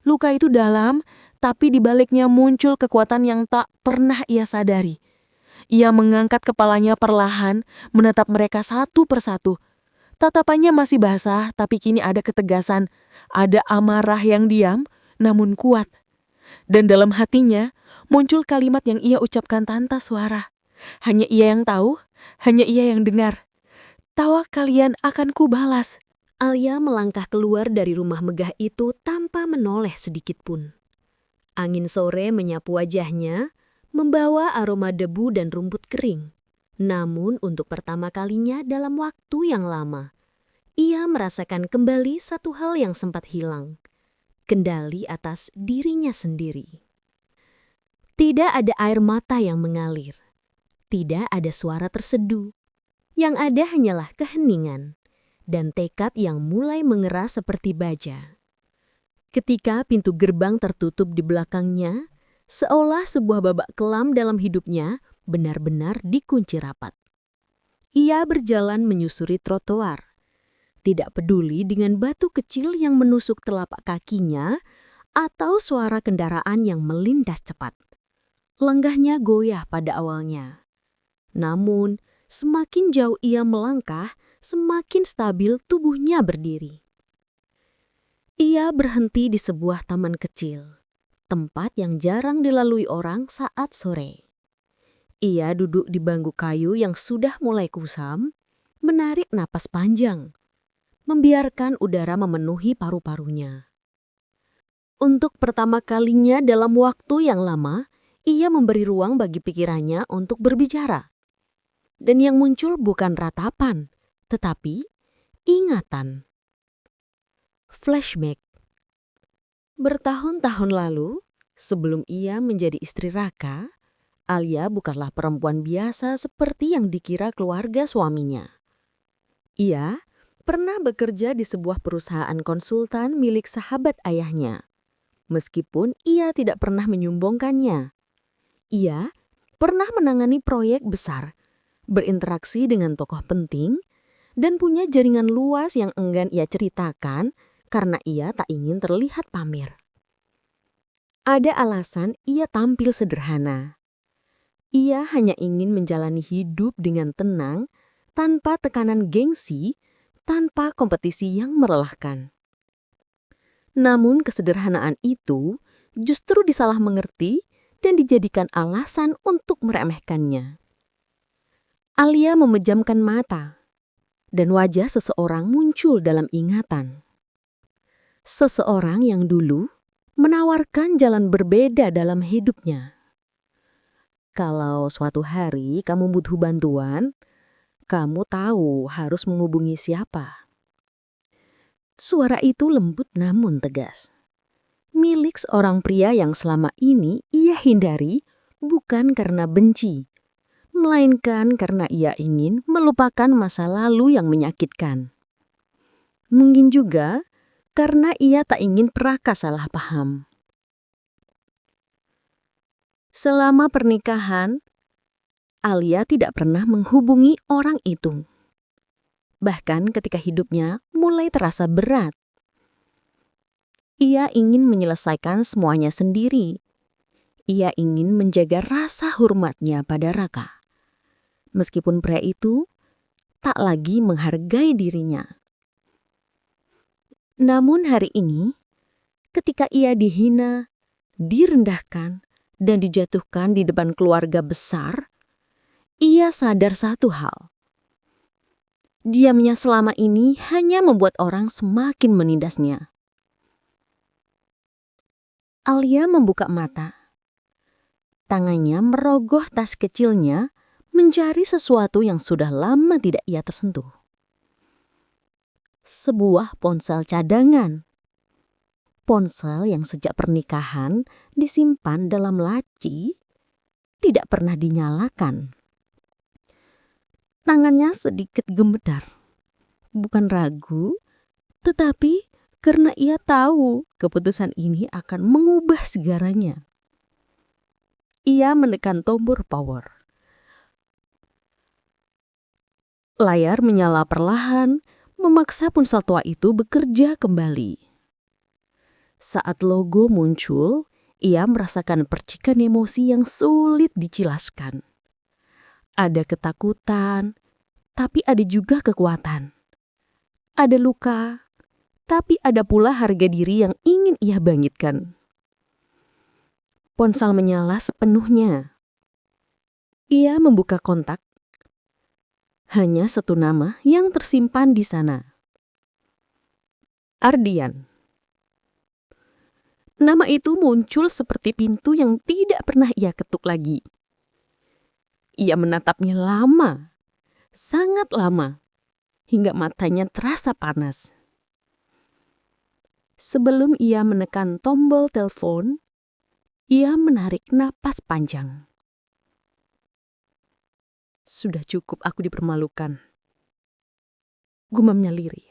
Luka itu dalam, tapi di baliknya muncul kekuatan yang tak pernah ia sadari. Ia mengangkat kepalanya perlahan, menatap mereka satu persatu. Tatapannya masih basah, tapi kini ada ketegasan. Ada amarah yang diam, namun kuat. Dan dalam hatinya, muncul kalimat yang ia ucapkan tanpa suara. Hanya ia yang tahu, hanya ia yang dengar. "Tawa kalian akan kubalas." Alia melangkah keluar dari rumah megah itu tanpa menoleh sedikit pun. Angin sore menyapu wajahnya, membawa aroma debu dan rumput kering. Namun untuk pertama kalinya dalam waktu yang lama, ia merasakan kembali satu hal yang sempat hilang. Kendali atas dirinya sendiri. Tidak ada air mata yang mengalir. Tidak ada suara terseduh. Yang ada hanyalah keheningan dan tekad yang mulai mengeras seperti baja. Ketika pintu gerbang tertutup di belakangnya, seolah sebuah babak kelam dalam hidupnya benar-benar dikunci rapat. Ia berjalan menyusuri trotoar, tidak peduli dengan batu kecil yang menusuk telapak kakinya atau suara kendaraan yang melintas cepat. Lenggahnya goyah pada awalnya. Namun, semakin jauh ia melangkah, semakin stabil tubuhnya berdiri. Ia berhenti di sebuah taman kecil, tempat yang jarang dilalui orang saat sore. Ia duduk di bangku kayu yang sudah mulai kusam, menarik napas panjang, membiarkan udara memenuhi paru-parunya. Untuk pertama kalinya dalam waktu yang lama, ia memberi ruang bagi pikirannya untuk berbicara. Dan yang muncul bukan ratapan, tetapi ingatan. Flashback. Bertahun-tahun lalu, sebelum ia menjadi istri Raka, Alia bukanlah perempuan biasa seperti yang dikira keluarga suaminya. Ia pernah bekerja di sebuah perusahaan konsultan milik sahabat ayahnya. Meskipun ia tidak pernah menyumbangkannya. Ia pernah menangani proyek besar, berinteraksi dengan tokoh penting, dan punya jaringan luas yang enggan ia ceritakan karena ia tak ingin terlihat pamer. Ada alasan ia tampil sederhana. Ia hanya ingin menjalani hidup dengan tenang, tanpa tekanan gengsi, tanpa kompetisi yang melelahkan. Namun kesederhanaan itu justru disalah mengerti dan dijadikan alasan untuk meremehkannya. Alia memejamkan mata, dan wajah seseorang muncul dalam ingatan. Seseorang yang dulu menawarkan jalan berbeda dalam hidupnya. Kalau suatu hari kamu butuh bantuan, kamu tahu harus menghubungi siapa. Suara itu lembut namun tegas. Milik seorang pria yang selama ini ia hindari bukan karena benci, melainkan karena ia ingin melupakan masa lalu yang menyakitkan. Mungkin juga karena ia tak ingin Raka salah paham. Selama pernikahan, Alia tidak pernah menghubungi orang itu. Bahkan ketika hidupnya mulai terasa berat. Ia ingin menyelesaikan semuanya sendiri. Ia ingin menjaga rasa hormatnya pada Raka. Meskipun pria itu tak lagi menghargai dirinya. Namun hari ini, ketika ia dihina, direndahkan, dan dijatuhkan di depan keluarga besar, ia sadar satu hal. Diamnya selama ini hanya membuat orang semakin menindasnya. Alia membuka mata. Tangannya merogoh tas kecilnya mencari sesuatu yang sudah lama tidak ia tersentuh. Sebuah ponsel cadangan. Ponsel yang sejak pernikahan disimpan dalam laci, tidak pernah dinyalakan. Tangannya sedikit gemetar. Bukan ragu, tetapi karena ia tahu keputusan ini akan mengubah segalanya. Ia menekan tombol power. Layar menyala perlahan, memaksa ponsel tua itu bekerja kembali. Saat logo muncul, ia merasakan percikan emosi yang sulit dijelaskan. Ada ketakutan, tapi ada juga kekuatan. Ada luka, tapi ada pula harga diri yang ingin ia bangkitkan. Ponsel menyala sepenuhnya. Ia membuka kontak. Hanya satu nama yang tersimpan di sana. Ardian. Nama itu muncul seperti pintu yang tidak pernah ia ketuk lagi. Ia menatapnya lama, sangat lama, hingga matanya terasa panas. Sebelum ia menekan tombol telepon, ia menarik napas panjang. Sudah cukup aku dipermalukan. Gumamnya lirih.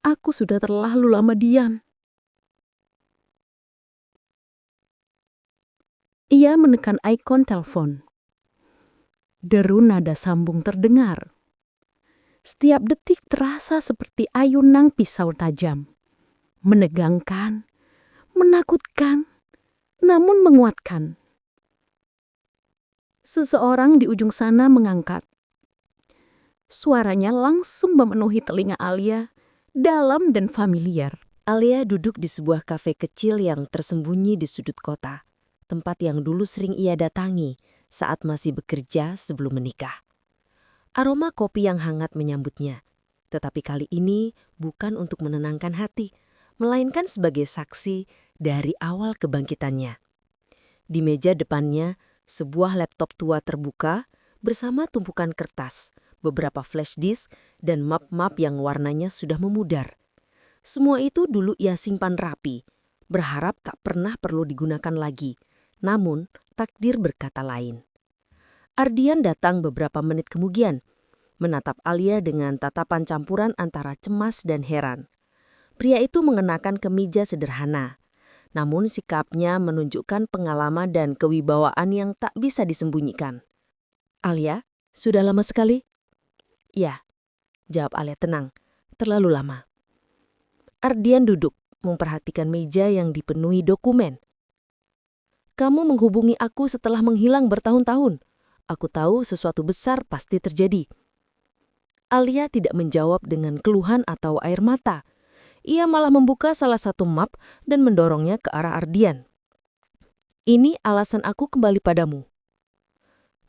Aku sudah terlalu lama diam. Ia menekan ikon telepon. Deru nada sambung terdengar. Setiap detik terasa seperti ayunan pisau tajam. Menegangkan, menakutkan, namun menguatkan. Seseorang di ujung sana mengangkat. Suaranya langsung memenuhi telinga Alia, dalam dan familiar. Alia duduk di sebuah kafe kecil yang tersembunyi di sudut kota. Tempat yang dulu sering ia datangi saat masih bekerja sebelum menikah. Aroma kopi yang hangat menyambutnya, Tetapi kali ini bukan untuk menenangkan hati, melainkan sebagai saksi dari awal kebangkitannya. Di meja depannya, sebuah laptop tua terbuka bersama tumpukan kertas, beberapa flash disk, dan map-map yang warnanya sudah memudar. Semua itu dulu ia simpan rapi, berharap tak pernah perlu digunakan lagi. Namun, takdir berkata lain. Ardian datang beberapa menit kemudian, menatap Alia dengan tatapan campuran antara cemas dan heran. Pria itu mengenakan kemeja sederhana, namun sikapnya menunjukkan pengalaman dan kewibawaan yang tak bisa disembunyikan. "Alia, sudah lama sekali?" "Ya," jawab Alia tenang, "terlalu lama." Ardian duduk, memperhatikan meja yang dipenuhi dokumen. "Kamu menghubungi aku setelah menghilang bertahun-tahun. Aku tahu sesuatu besar pasti terjadi." Alia tidak menjawab dengan keluhan atau air mata. Ia malah membuka salah satu map dan mendorongnya ke arah Ardian. "Ini alasan aku kembali padamu."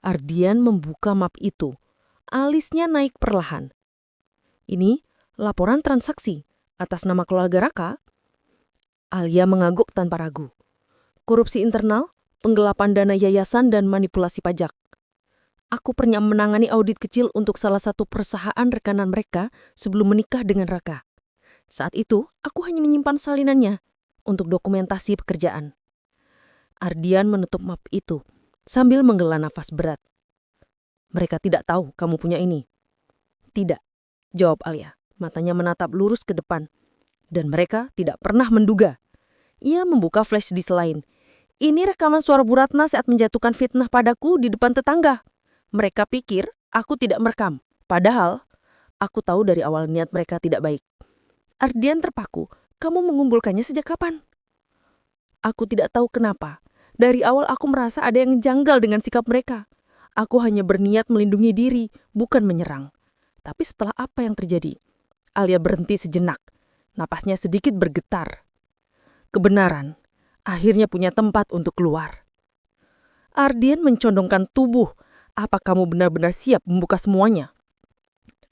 Ardian membuka map itu. Alisnya naik perlahan. "Ini laporan transaksi atas nama keluarga Raka?" Alia mengangguk tanpa ragu. "Korupsi internal, penggelapan dana yayasan, dan manipulasi pajak. Aku pernah menangani audit kecil untuk salah satu perusahaan rekanan mereka sebelum menikah dengan Raka. Saat itu, aku hanya menyimpan salinannya untuk dokumentasi pekerjaan." Ardian menutup map itu sambil menghela nafas berat. "Mereka tidak tahu kamu punya ini?" "Tidak," jawab Alia, matanya menatap lurus ke depan. "Dan mereka tidak pernah menduga." Ia membuka flash disk lain. "Ini rekaman suara Bu Ratna saat menjatuhkan fitnah padaku di depan tetangga. Mereka pikir aku tidak merekam, padahal aku tahu dari awal niat mereka tidak baik." Ardian terpaku. "Kamu mengumpulkannya sejak kapan?" "Aku tidak tahu kenapa. Dari awal aku merasa ada yang janggal dengan sikap mereka. Aku hanya berniat melindungi diri, bukan menyerang. Tapi setelah apa yang terjadi?" Alia berhenti sejenak. Napasnya sedikit bergetar. Kebenaran akhirnya punya tempat untuk keluar. Ardian mencondongkan tubuh. "Apa kamu benar-benar siap membuka semuanya?"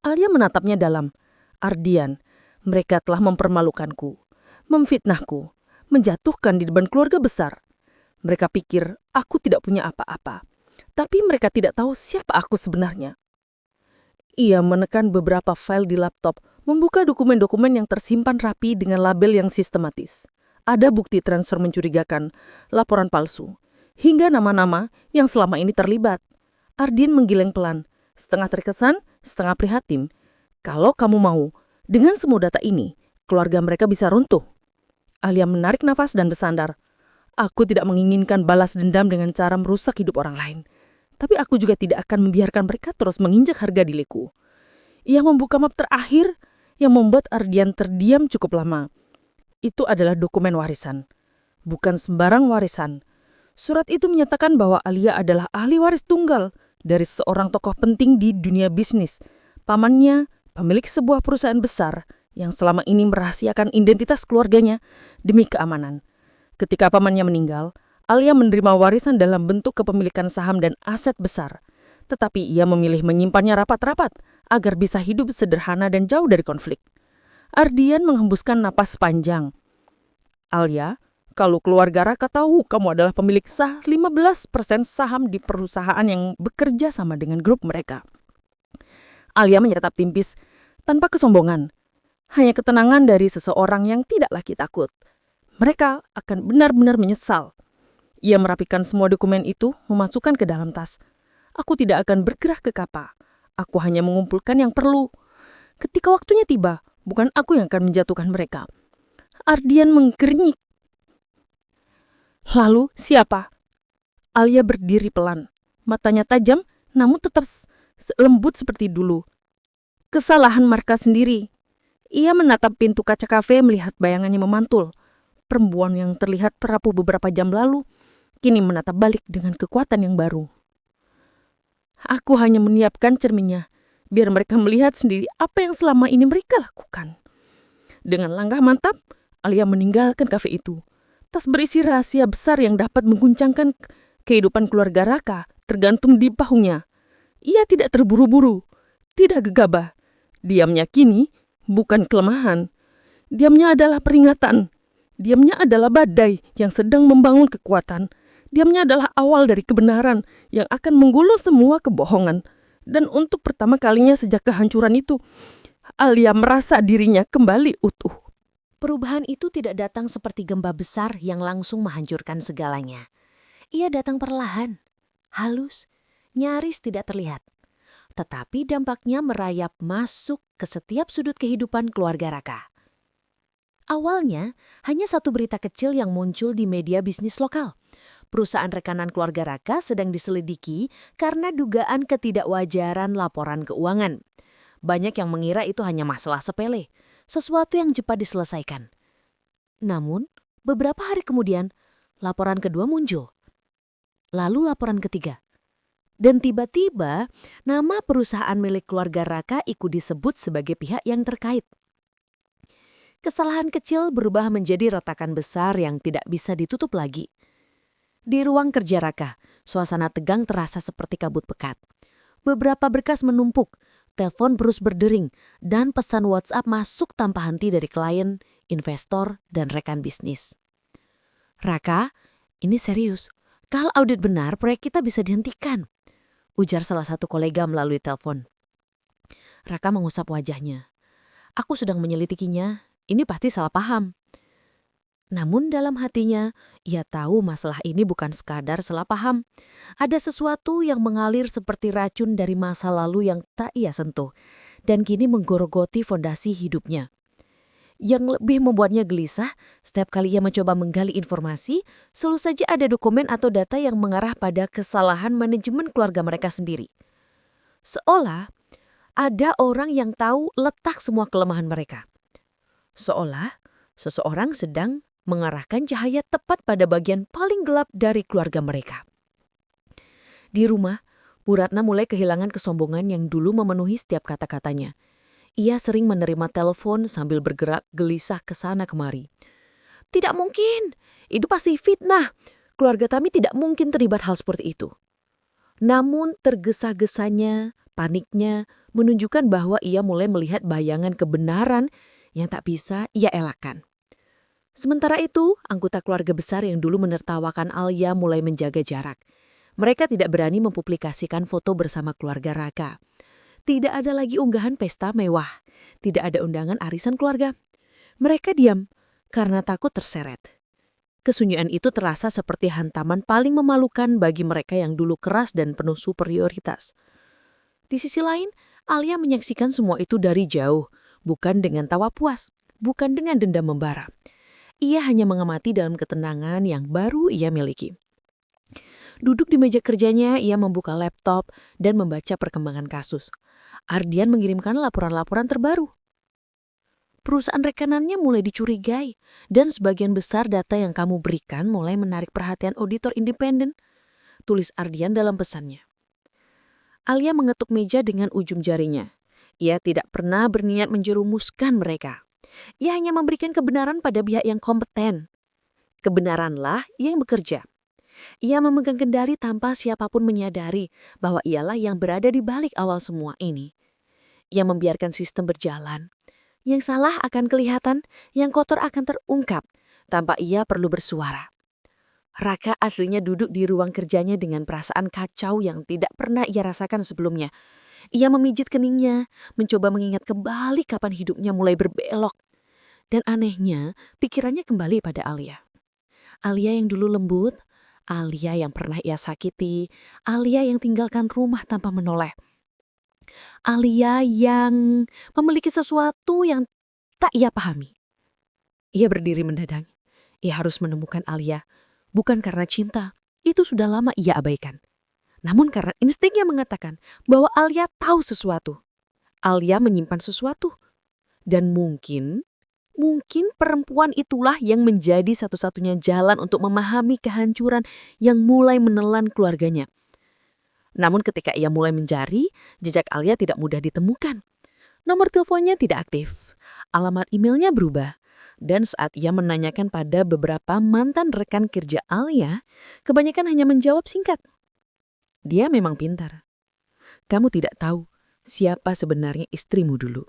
Alia menatapnya dalam. "Ardian, mereka telah mempermalukanku, memfitnahku, menjatuhkan di depan keluarga besar. Mereka pikir aku tidak punya apa-apa, tapi mereka tidak tahu siapa aku sebenarnya." Ia menekan beberapa file di laptop, membuka dokumen-dokumen yang tersimpan rapi dengan label yang sistematis. Ada bukti transfer mencurigakan, laporan palsu, hingga nama-nama yang selama ini terlibat. Ardian menggeleng pelan, setengah terkesan, setengah prihatin. "Kalau kamu mau, dengan semua data ini, keluarga mereka bisa runtuh." Alia menarik nafas dan bersandar. "Aku tidak menginginkan balas dendam dengan cara merusak hidup orang lain. Tapi aku juga tidak akan membiarkan mereka terus menginjak harga diriku." Ia membuka map terakhir yang membuat Ardian terdiam cukup lama. Itu adalah dokumen warisan. Bukan sembarang warisan. Surat itu menyatakan bahwa Alia adalah ahli waris tunggal dari seorang tokoh penting di dunia bisnis. Pamannya, pemilik sebuah perusahaan besar yang selama ini merahasiakan identitas keluarganya demi keamanan. Ketika pamannya meninggal, Alia menerima warisan dalam bentuk kepemilikan saham dan aset besar. Tetapi ia memilih menyimpannya rapat-rapat agar bisa hidup sederhana dan jauh dari konflik. Ardian menghembuskan napas panjang. "Alia, kalau keluarga Raka tahu kamu adalah pemilik 15% saham di perusahaan yang bekerja sama dengan grup mereka." Alia menyatap tipis, tanpa kesombongan. Hanya ketenangan dari seseorang yang tidak lagi takut. Mereka akan benar-benar menyesal. Ia merapikan semua dokumen itu, memasukkan ke dalam tas. "Aku tidak akan bergerak ke kapal. Aku hanya mengumpulkan yang perlu. Ketika waktunya tiba, bukan aku yang akan menjatuhkan mereka." Ardian menggernyik. "Lalu siapa?" Alia berdiri pelan. Matanya tajam, namun tetap lembut seperti dulu. "Kesalahan Marka sendiri." Ia menatap pintu kaca kafe melihat bayangannya memantul. Perempuan yang terlihat rapuh beberapa jam lalu, kini menatap balik dengan kekuatan yang baru. "Aku hanya menyiapkan cerminnya, biar mereka melihat sendiri apa yang selama ini mereka lakukan." Dengan langkah mantap, Alia meninggalkan kafe itu. Tas berisi rahasia besar yang dapat mengguncangkan kehidupan keluarga Raka tergantung di bahunya. Ia tidak terburu-buru, tidak gegabah. Diamnya kini bukan kelemahan. Diamnya adalah peringatan. Diamnya adalah badai yang sedang membangun kekuatan. Diamnya adalah awal dari kebenaran yang akan menggulung semua kebohongan. Dan untuk pertama kalinya sejak kehancuran itu, Alia merasa dirinya kembali utuh. Perubahan itu tidak datang seperti gempa besar yang langsung menghancurkan segalanya. Ia datang perlahan, halus, nyaris tidak terlihat. Tetapi dampaknya merayap masuk ke setiap sudut kehidupan keluarga Raka. Awalnya, hanya satu berita kecil yang muncul di media bisnis lokal. Perusahaan rekanan keluarga Raka sedang diselidiki karena dugaan ketidakwajaran laporan keuangan. Banyak yang mengira itu hanya masalah sepele, sesuatu yang cepat diselesaikan. Namun, beberapa hari kemudian, laporan kedua muncul. Lalu laporan ketiga. Dan tiba-tiba, nama perusahaan milik keluarga Raka ikut disebut sebagai pihak yang terkait. Kesalahan kecil berubah menjadi retakan besar yang tidak bisa ditutup lagi. Di ruang kerja Raka, suasana tegang terasa seperti kabut pekat. Beberapa berkas menumpuk, telepon terus berdering, dan pesan WhatsApp masuk tanpa henti dari klien, investor, dan rekan bisnis. Raka, ini serius. Kalau audit benar, proyek kita bisa dihentikan, ujar salah satu kolega melalui telepon. Raka mengusap wajahnya. Aku sedang menyelidikinya, ini pasti salah paham. Namun dalam hatinya, ia tahu masalah ini bukan sekadar salah paham. Ada sesuatu yang mengalir seperti racun dari masa lalu yang tak ia sentuh, dan kini menggorogoti fondasi hidupnya. Yang lebih membuatnya gelisah, setiap kali ia mencoba menggali informasi, selalu saja ada dokumen atau data yang mengarah pada kesalahan manajemen keluarga mereka sendiri. Seolah ada orang yang tahu letak semua kelemahan mereka. Seolah seseorang sedang mengarahkan cahaya tepat pada bagian paling gelap dari keluarga mereka. Di rumah, Bu Ratna mulai kehilangan kesombongan yang dulu memenuhi setiap kata-katanya. Ia sering menerima telepon sambil bergerak gelisah ke sana kemari. Tidak mungkin, itu pasti fitnah. Keluarga kami tidak mungkin terlibat hal seperti itu. Namun tergesa-gesanya, paniknya menunjukkan bahwa ia mulai melihat bayangan kebenaran yang tak bisa ia elakkan. Sementara itu, anggota keluarga besar yang dulu menertawakan Alia mulai menjaga jarak. Mereka tidak berani mempublikasikan foto bersama keluarga Raka. Tidak ada lagi unggahan pesta mewah. Tidak ada undangan arisan keluarga. Mereka diam karena takut terseret. Kesunyian itu terasa seperti hantaman paling memalukan bagi mereka yang dulu keras dan penuh superioritas. Di sisi lain, Alia menyaksikan semua itu dari jauh, bukan dengan tawa puas, bukan dengan dendam membara. Ia hanya mengamati dalam ketenangan yang baru ia miliki. Duduk di meja kerjanya, ia membuka laptop dan membaca perkembangan kasus. Ardian mengirimkan laporan-laporan terbaru. Perusahaan rekanannya mulai dicurigai, dan sebagian besar data yang kamu berikan mulai menarik perhatian auditor independen, tulis Ardian dalam pesannya. Alia mengetuk meja dengan ujung jarinya. Ia tidak pernah berniat menjerumuskan mereka. Ia hanya memberikan kebenaran pada pihak yang kompeten. Kebenaranlah yang bekerja. Ia memegang kendali tanpa siapapun menyadari bahwa ialah yang berada di balik awal semua ini. Ia membiarkan sistem berjalan. Yang salah akan kelihatan, yang kotor akan terungkap, tanpa ia perlu bersuara. Raka aslinya duduk di ruang kerjanya dengan perasaan kacau yang tidak pernah ia rasakan sebelumnya. Ia memijit keningnya, mencoba mengingat kembali kapan hidupnya mulai berbelok. Dan anehnya, pikirannya kembali pada Alia. Alia yang dulu lembut, Alia yang pernah ia sakiti, Alia yang tinggalkan rumah tanpa menoleh. Alia yang memiliki sesuatu yang tak ia pahami. Ia berdiri mendadak. Ia harus menemukan Alia, bukan karena cinta, itu sudah lama ia abaikan. Namun karena instingnya mengatakan bahwa Alia tahu sesuatu. Alia menyimpan sesuatu. Dan mungkin perempuan itulah yang menjadi satu-satunya jalan untuk memahami kehancuran yang mulai menelan keluarganya. Namun ketika ia mulai mencari, jejak Alia tidak mudah ditemukan. Nomor teleponnya tidak aktif, alamat emailnya berubah. Dan saat ia menanyakan pada beberapa mantan rekan kerja Alia, kebanyakan hanya menjawab singkat. Dia memang pintar. Kamu tidak tahu siapa sebenarnya istrimu dulu.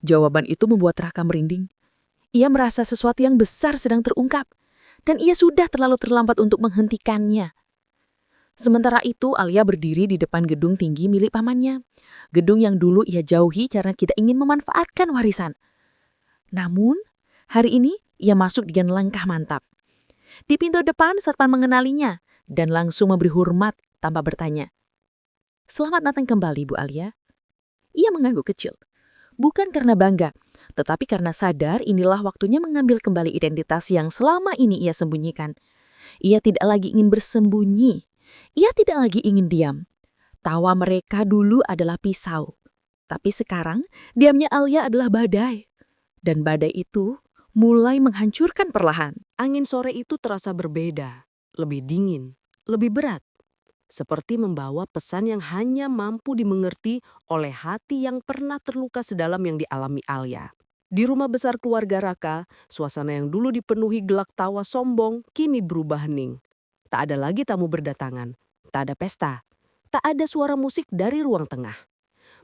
Jawaban itu membuat Raka merinding. Ia merasa sesuatu yang besar sedang terungkap, dan ia sudah terlalu terlambat untuk menghentikannya. Sementara itu, Alia berdiri di depan gedung tinggi milik pamannya. Gedung yang dulu ia jauhi karena tidak ingin memanfaatkan warisan. Namun, hari ini ia masuk dengan langkah mantap. Di pintu depan, satpam mengenalinya dan langsung memberi hormat tanpa bertanya. "Selamat datang kembali, Bu Alia." Ia mengangguk kecil. Bukan karena bangga, tetapi karena sadar inilah waktunya mengambil kembali identitas yang selama ini ia sembunyikan. Ia tidak lagi ingin bersembunyi. Ia tidak lagi ingin diam. Tawa mereka dulu adalah pisau. Tapi sekarang, diamnya Alia adalah badai. Dan badai itu mulai menghancurkan perlahan. Angin sore itu terasa berbeda, lebih dingin, lebih berat. Seperti membawa pesan yang hanya mampu dimengerti oleh hati yang pernah terluka sedalam yang dialami Alia. Di rumah besar keluarga Raka, suasana yang dulu dipenuhi gelak tawa sombong kini berubah hening. Tak ada lagi tamu berdatangan, tak ada pesta, tak ada suara musik dari ruang tengah.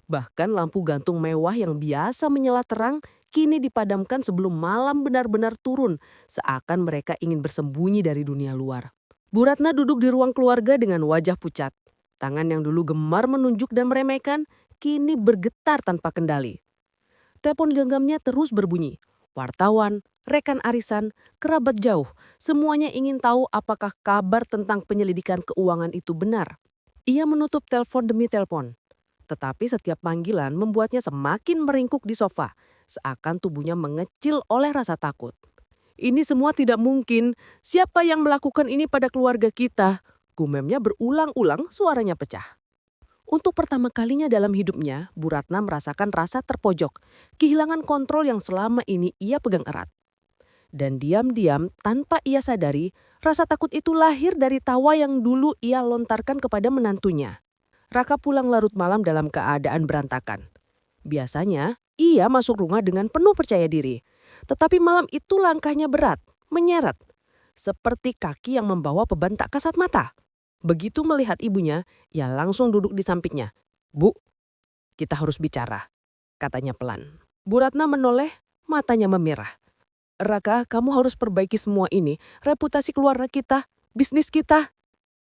Bahkan lampu gantung mewah yang biasa menyala terang kini dipadamkan sebelum malam benar-benar turun, seakan mereka ingin bersembunyi dari dunia luar. Bu Ratna duduk di ruang keluarga dengan wajah pucat. Tangan yang dulu gemar menunjuk dan meremehkan, kini bergetar tanpa kendali. Telepon genggamnya terus berbunyi. Wartawan, rekan arisan, kerabat jauh, semuanya ingin tahu apakah kabar tentang penyelidikan keuangan itu benar. Ia menutup telepon demi telepon. Tetapi setiap panggilan membuatnya semakin meringkuk di sofa, seakan tubuhnya mengecil oleh rasa takut. "Ini semua tidak mungkin. Siapa yang melakukan ini pada keluarga kita?" Gumemnya berulang-ulang, suaranya pecah. Untuk pertama kalinya dalam hidupnya, Bu Ratna merasakan rasa terpojok, kehilangan kontrol yang selama ini ia pegang erat. Dan diam-diam, tanpa ia sadari, rasa takut itu lahir dari tawa yang dulu ia lontarkan kepada menantunya. Raka pulang larut malam dalam keadaan berantakan. Biasanya, ia masuk rumah dengan penuh percaya diri. Tetapi malam itu langkahnya berat, menyeret. Seperti kaki yang membawa beban tak kasat mata. Begitu melihat ibunya, ia langsung duduk di sampingnya. "Bu, kita harus bicara," katanya pelan. Bu Ratna menoleh, matanya memerah. "Raka, kamu harus perbaiki semua ini. Reputasi keluarga kita, bisnis kita."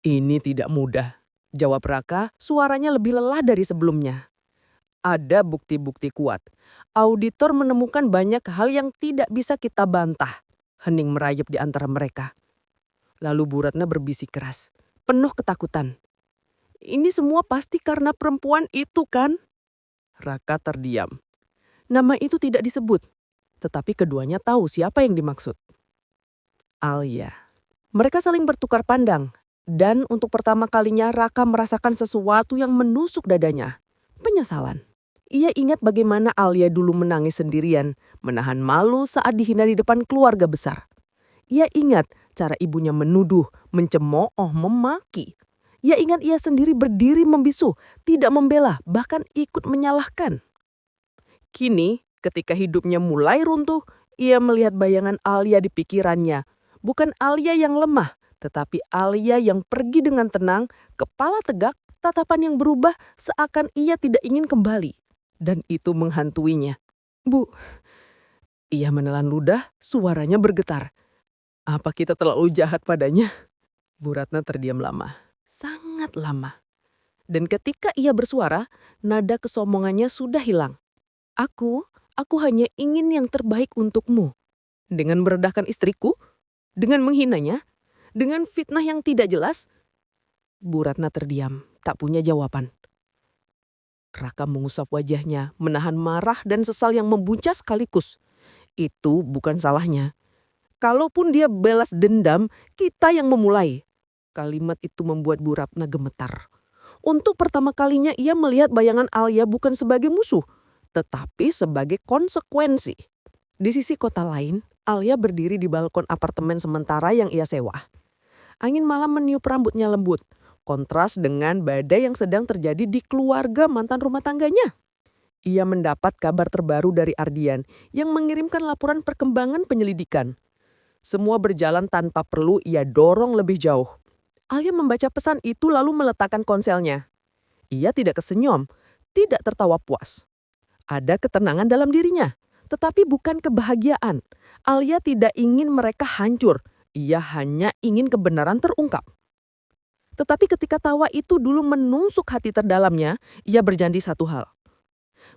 "Ini tidak mudah," jawab Raka, suaranya lebih lelah dari sebelumnya. "Ada bukti-bukti kuat. Auditor menemukan banyak hal yang tidak bisa kita bantah." Hening merayap di antara mereka. Lalu Bu Ratna berbisik keras, penuh ketakutan. "Ini semua pasti karena perempuan itu kan?" Raka terdiam. Nama itu tidak disebut, tetapi keduanya tahu siapa yang dimaksud. Alia. Mereka saling bertukar pandang, dan untuk pertama kalinya Raka merasakan sesuatu yang menusuk dadanya. Penyesalan. Ia ingat bagaimana Alia dulu menangis sendirian, menahan malu saat dihina di depan keluarga besar. Ia ingat cara ibunya menuduh, mencemooh, memaki. Ia ingat ia sendiri berdiri membisu, tidak membela, bahkan ikut menyalahkan. Kini, ketika hidupnya mulai runtuh, ia melihat bayangan Alia di pikirannya. Bukan Alia yang lemah, tetapi Alia yang pergi dengan tenang, kepala tegak, tatapan yang berubah seakan ia tidak ingin kembali. Dan itu menghantuinya. "Bu." Ia menelan ludah, suaranya bergetar. "Apa kita terlalu jahat padanya?" Bu Ratna terdiam lama. Sangat lama. Dan ketika ia bersuara, nada kesombongannya sudah hilang. Aku hanya ingin yang terbaik untukmu." Dengan merendahkan istriku? Dengan menghinanya? Dengan fitnah yang tidak jelas? Bu Ratna terdiam, tak punya jawaban. Raka mengusap wajahnya, menahan marah dan sesal yang membuncah sekaligus. Itu bukan salahnya. Kalaupun dia balas dendam, kita yang memulai. Kalimat itu membuat Bu Ratna gemetar. Untuk pertama kalinya ia melihat bayangan Alia bukan sebagai musuh, tetapi sebagai konsekuensi. Di sisi kota lain, Alia berdiri di balkon apartemen sementara yang ia sewa. Angin malam meniup rambutnya lembut, kontras dengan badai yang sedang terjadi di keluarga mantan rumah tangganya. Ia mendapat kabar terbaru dari Ardian yang mengirimkan laporan perkembangan penyelidikan. Semua berjalan tanpa perlu ia dorong lebih jauh. Alia membaca pesan itu lalu meletakkan ponselnya. Ia tidak kesenyum, tidak tertawa puas. Ada ketenangan dalam dirinya, tetapi bukan kebahagiaan. Alia tidak ingin mereka hancur, ia hanya ingin kebenaran terungkap. Tetapi ketika tawa itu dulu menusuk hati terdalamnya, ia berjanji satu hal.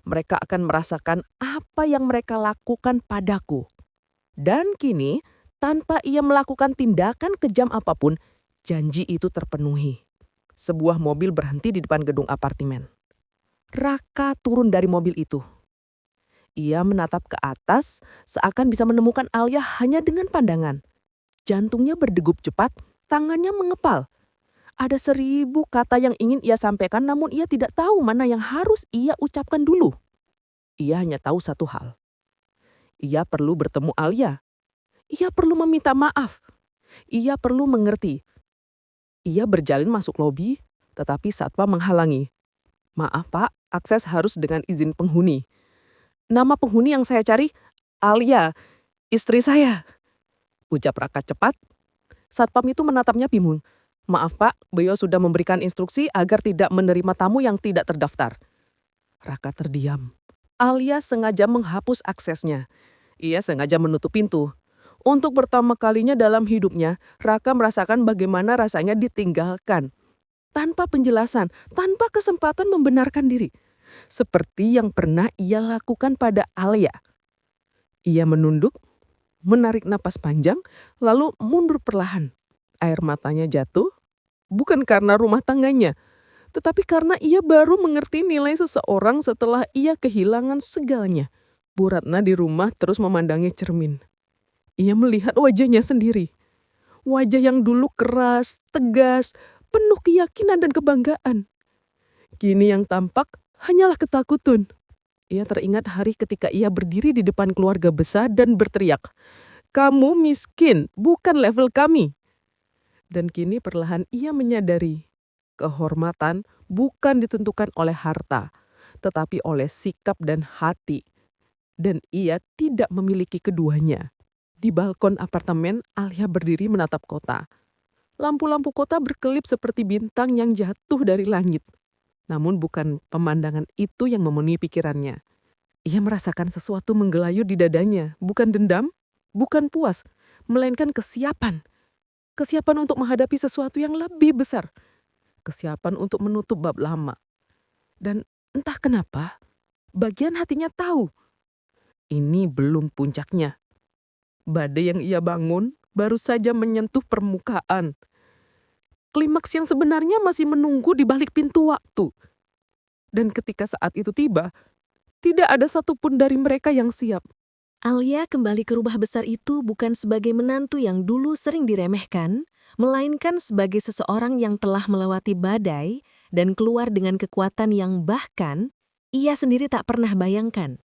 Mereka akan merasakan apa yang mereka lakukan padaku. Dan kini, tanpa ia melakukan tindakan kejam apapun, janji itu terpenuhi. Sebuah mobil berhenti di depan gedung apartemen. Raka turun dari mobil itu. Ia menatap ke atas, seakan bisa menemukan Alia hanya dengan pandangan. Jantungnya berdegup cepat, tangannya mengepal. Ada 1000 kata yang ingin ia sampaikan, namun ia tidak tahu mana yang harus ia ucapkan dulu. Ia hanya tahu satu hal. Ia perlu bertemu Alia. Ia perlu meminta maaf. Ia perlu mengerti. Ia berjalin masuk lobi, tetapi satpam menghalangi. Maaf Pak, akses harus dengan izin penghuni. Nama penghuni yang saya cari, Alia, istri saya. Ucap Raka cepat. Satpam itu menatapnya bingung. Maaf Pak, beliau sudah memberikan instruksi agar tidak menerima tamu yang tidak terdaftar. Raka terdiam. Alia sengaja menghapus aksesnya. Ia sengaja menutup pintu. Untuk pertama kalinya dalam hidupnya, Raka merasakan bagaimana rasanya ditinggalkan. Tanpa penjelasan, tanpa kesempatan membenarkan diri. Seperti yang pernah ia lakukan pada Alia. Ia menunduk, menarik napas panjang, lalu mundur perlahan. Air matanya jatuh, bukan karena rumah tangganya, tetapi karena ia baru mengerti nilai seseorang setelah ia kehilangan segalanya. Bu Ratna di rumah terus memandangi cermin. Ia melihat wajahnya sendiri. Wajah yang dulu keras, tegas, penuh keyakinan dan kebanggaan. Kini yang tampak hanyalah ketakutan. Ia teringat hari ketika ia berdiri di depan keluarga besar dan berteriak, "Kamu miskin, bukan level kami." Dan kini perlahan ia menyadari, kehormatan bukan ditentukan oleh harta, tetapi oleh sikap dan hati. Dan ia tidak memiliki keduanya. Di balkon apartemen, Alia berdiri menatap kota. Lampu-lampu kota berkelip seperti bintang yang jatuh dari langit. Namun bukan pemandangan itu yang memenuhi pikirannya. Ia merasakan sesuatu menggelayut di dadanya, bukan dendam, bukan puas, melainkan kesiapan. Kesiapan untuk menghadapi sesuatu yang lebih besar. Kesiapan untuk menutup bab lama. Dan entah kenapa, bagian hatinya tahu. Ini belum puncaknya. Badai yang ia bangun baru saja menyentuh permukaan. Klimaks yang sebenarnya masih menunggu di balik pintu waktu. Dan ketika saat itu tiba, tidak ada satupun dari mereka yang siap. Alia kembali ke rumah besar itu bukan sebagai menantu yang dulu sering diremehkan, melainkan sebagai seseorang yang telah melewati badai dan keluar dengan kekuatan yang bahkan ia sendiri tak pernah bayangkan.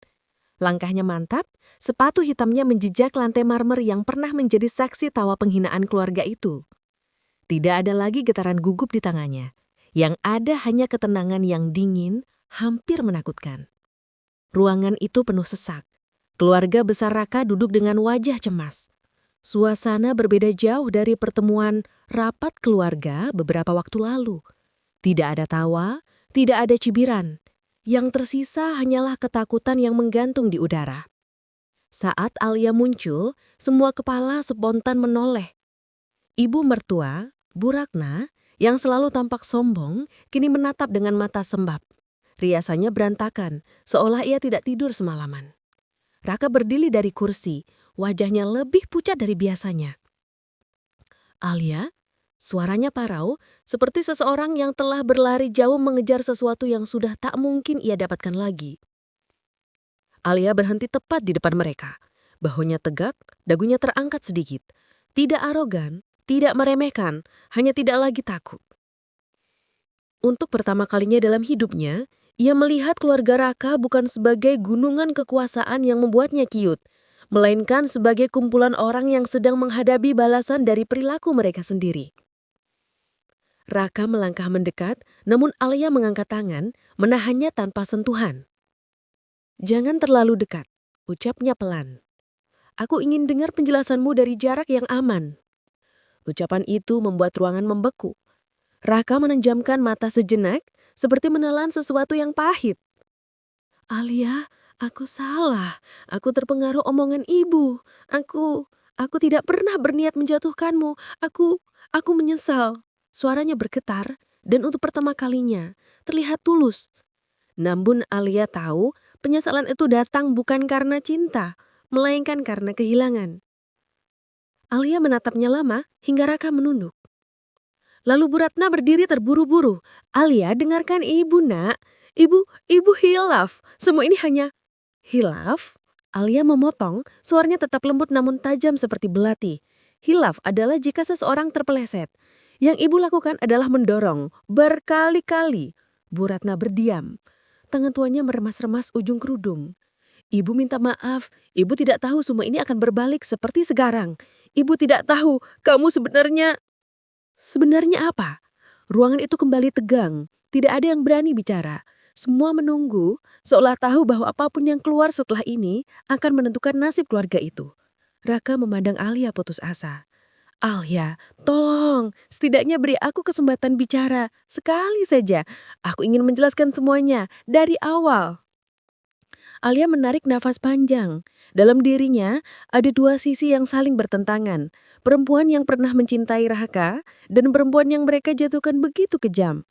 Langkahnya mantap, sepatu hitamnya menjejak lantai marmer yang pernah menjadi saksi tawa penghinaan keluarga itu. Tidak ada lagi getaran gugup di tangannya. Yang ada hanya ketenangan yang dingin, hampir menakutkan. Ruangan itu penuh sesak. Keluarga besar Raka duduk dengan wajah cemas. Suasana berbeda jauh dari pertemuan rapat keluarga beberapa waktu lalu. Tidak ada tawa, tidak ada cibiran. Yang tersisa hanyalah ketakutan yang menggantung di udara. Saat Alia muncul, semua kepala spontan menoleh. Ibu mertua, Bu Ratna, yang selalu tampak sombong, kini menatap dengan mata sembab. Riasannya berantakan, seolah ia tidak tidur semalaman. Raka berdiri dari kursi, wajahnya lebih pucat dari biasanya. Alia, suaranya parau, seperti seseorang yang telah berlari jauh mengejar sesuatu yang sudah tak mungkin ia dapatkan lagi. Alia berhenti tepat di depan mereka. Bahunya tegak, dagunya terangkat sedikit. Tidak arogan, tidak meremehkan, hanya tidak lagi takut. Untuk pertama kalinya dalam hidupnya, ia melihat keluarga Raka bukan sebagai gunungan kekuasaan yang membuatnya kiut, melainkan sebagai kumpulan orang yang sedang menghadapi balasan dari perilaku mereka sendiri. Raka melangkah mendekat, namun Alia mengangkat tangan, menahannya tanpa sentuhan. "Jangan terlalu dekat," ucapnya pelan. "Aku ingin dengar penjelasanmu dari jarak yang aman." Ucapan itu membuat ruangan membeku. Raka menenjamkan mata sejenak, seperti menelan sesuatu yang pahit. Alia, aku salah. Aku terpengaruh omongan ibu. Aku tidak pernah berniat menjatuhkanmu. Aku menyesal. Suaranya bergetar dan untuk pertama kalinya terlihat tulus. Namun Alia tahu penyesalan itu datang bukan karena cinta, melainkan karena kehilangan. Alia menatapnya lama hingga Raka menunduk. Lalu Bu Ratna berdiri terburu-buru. Alia, dengarkan ibu, nak. Ibu hilaf. Semua ini hanya hilaf. Alia memotong, suaranya tetap lembut namun tajam seperti belati. Hilaf adalah jika seseorang terpeleset. Yang ibu lakukan adalah mendorong berkali-kali. Bu Ratna berdiam. Tangan tuanya meremas-remas ujung kerudung. Ibu minta maaf, ibu tidak tahu semua ini akan berbalik seperti sekarang. Ibu tidak tahu kamu sebenarnya... Sebenarnya apa? Ruangan itu kembali tegang, tidak ada yang berani bicara. Semua menunggu, seolah tahu bahwa apapun yang keluar setelah ini akan menentukan nasib keluarga itu. Raka memandang Alia putus asa. Alia, tolong, setidaknya beri aku kesempatan bicara. Sekali saja, aku ingin menjelaskan semuanya dari awal. Alia menarik nafas panjang. Dalam dirinya ada dua sisi yang saling bertentangan. Perempuan yang pernah mencintai Raka dan perempuan yang mereka jatuhkan begitu kejam.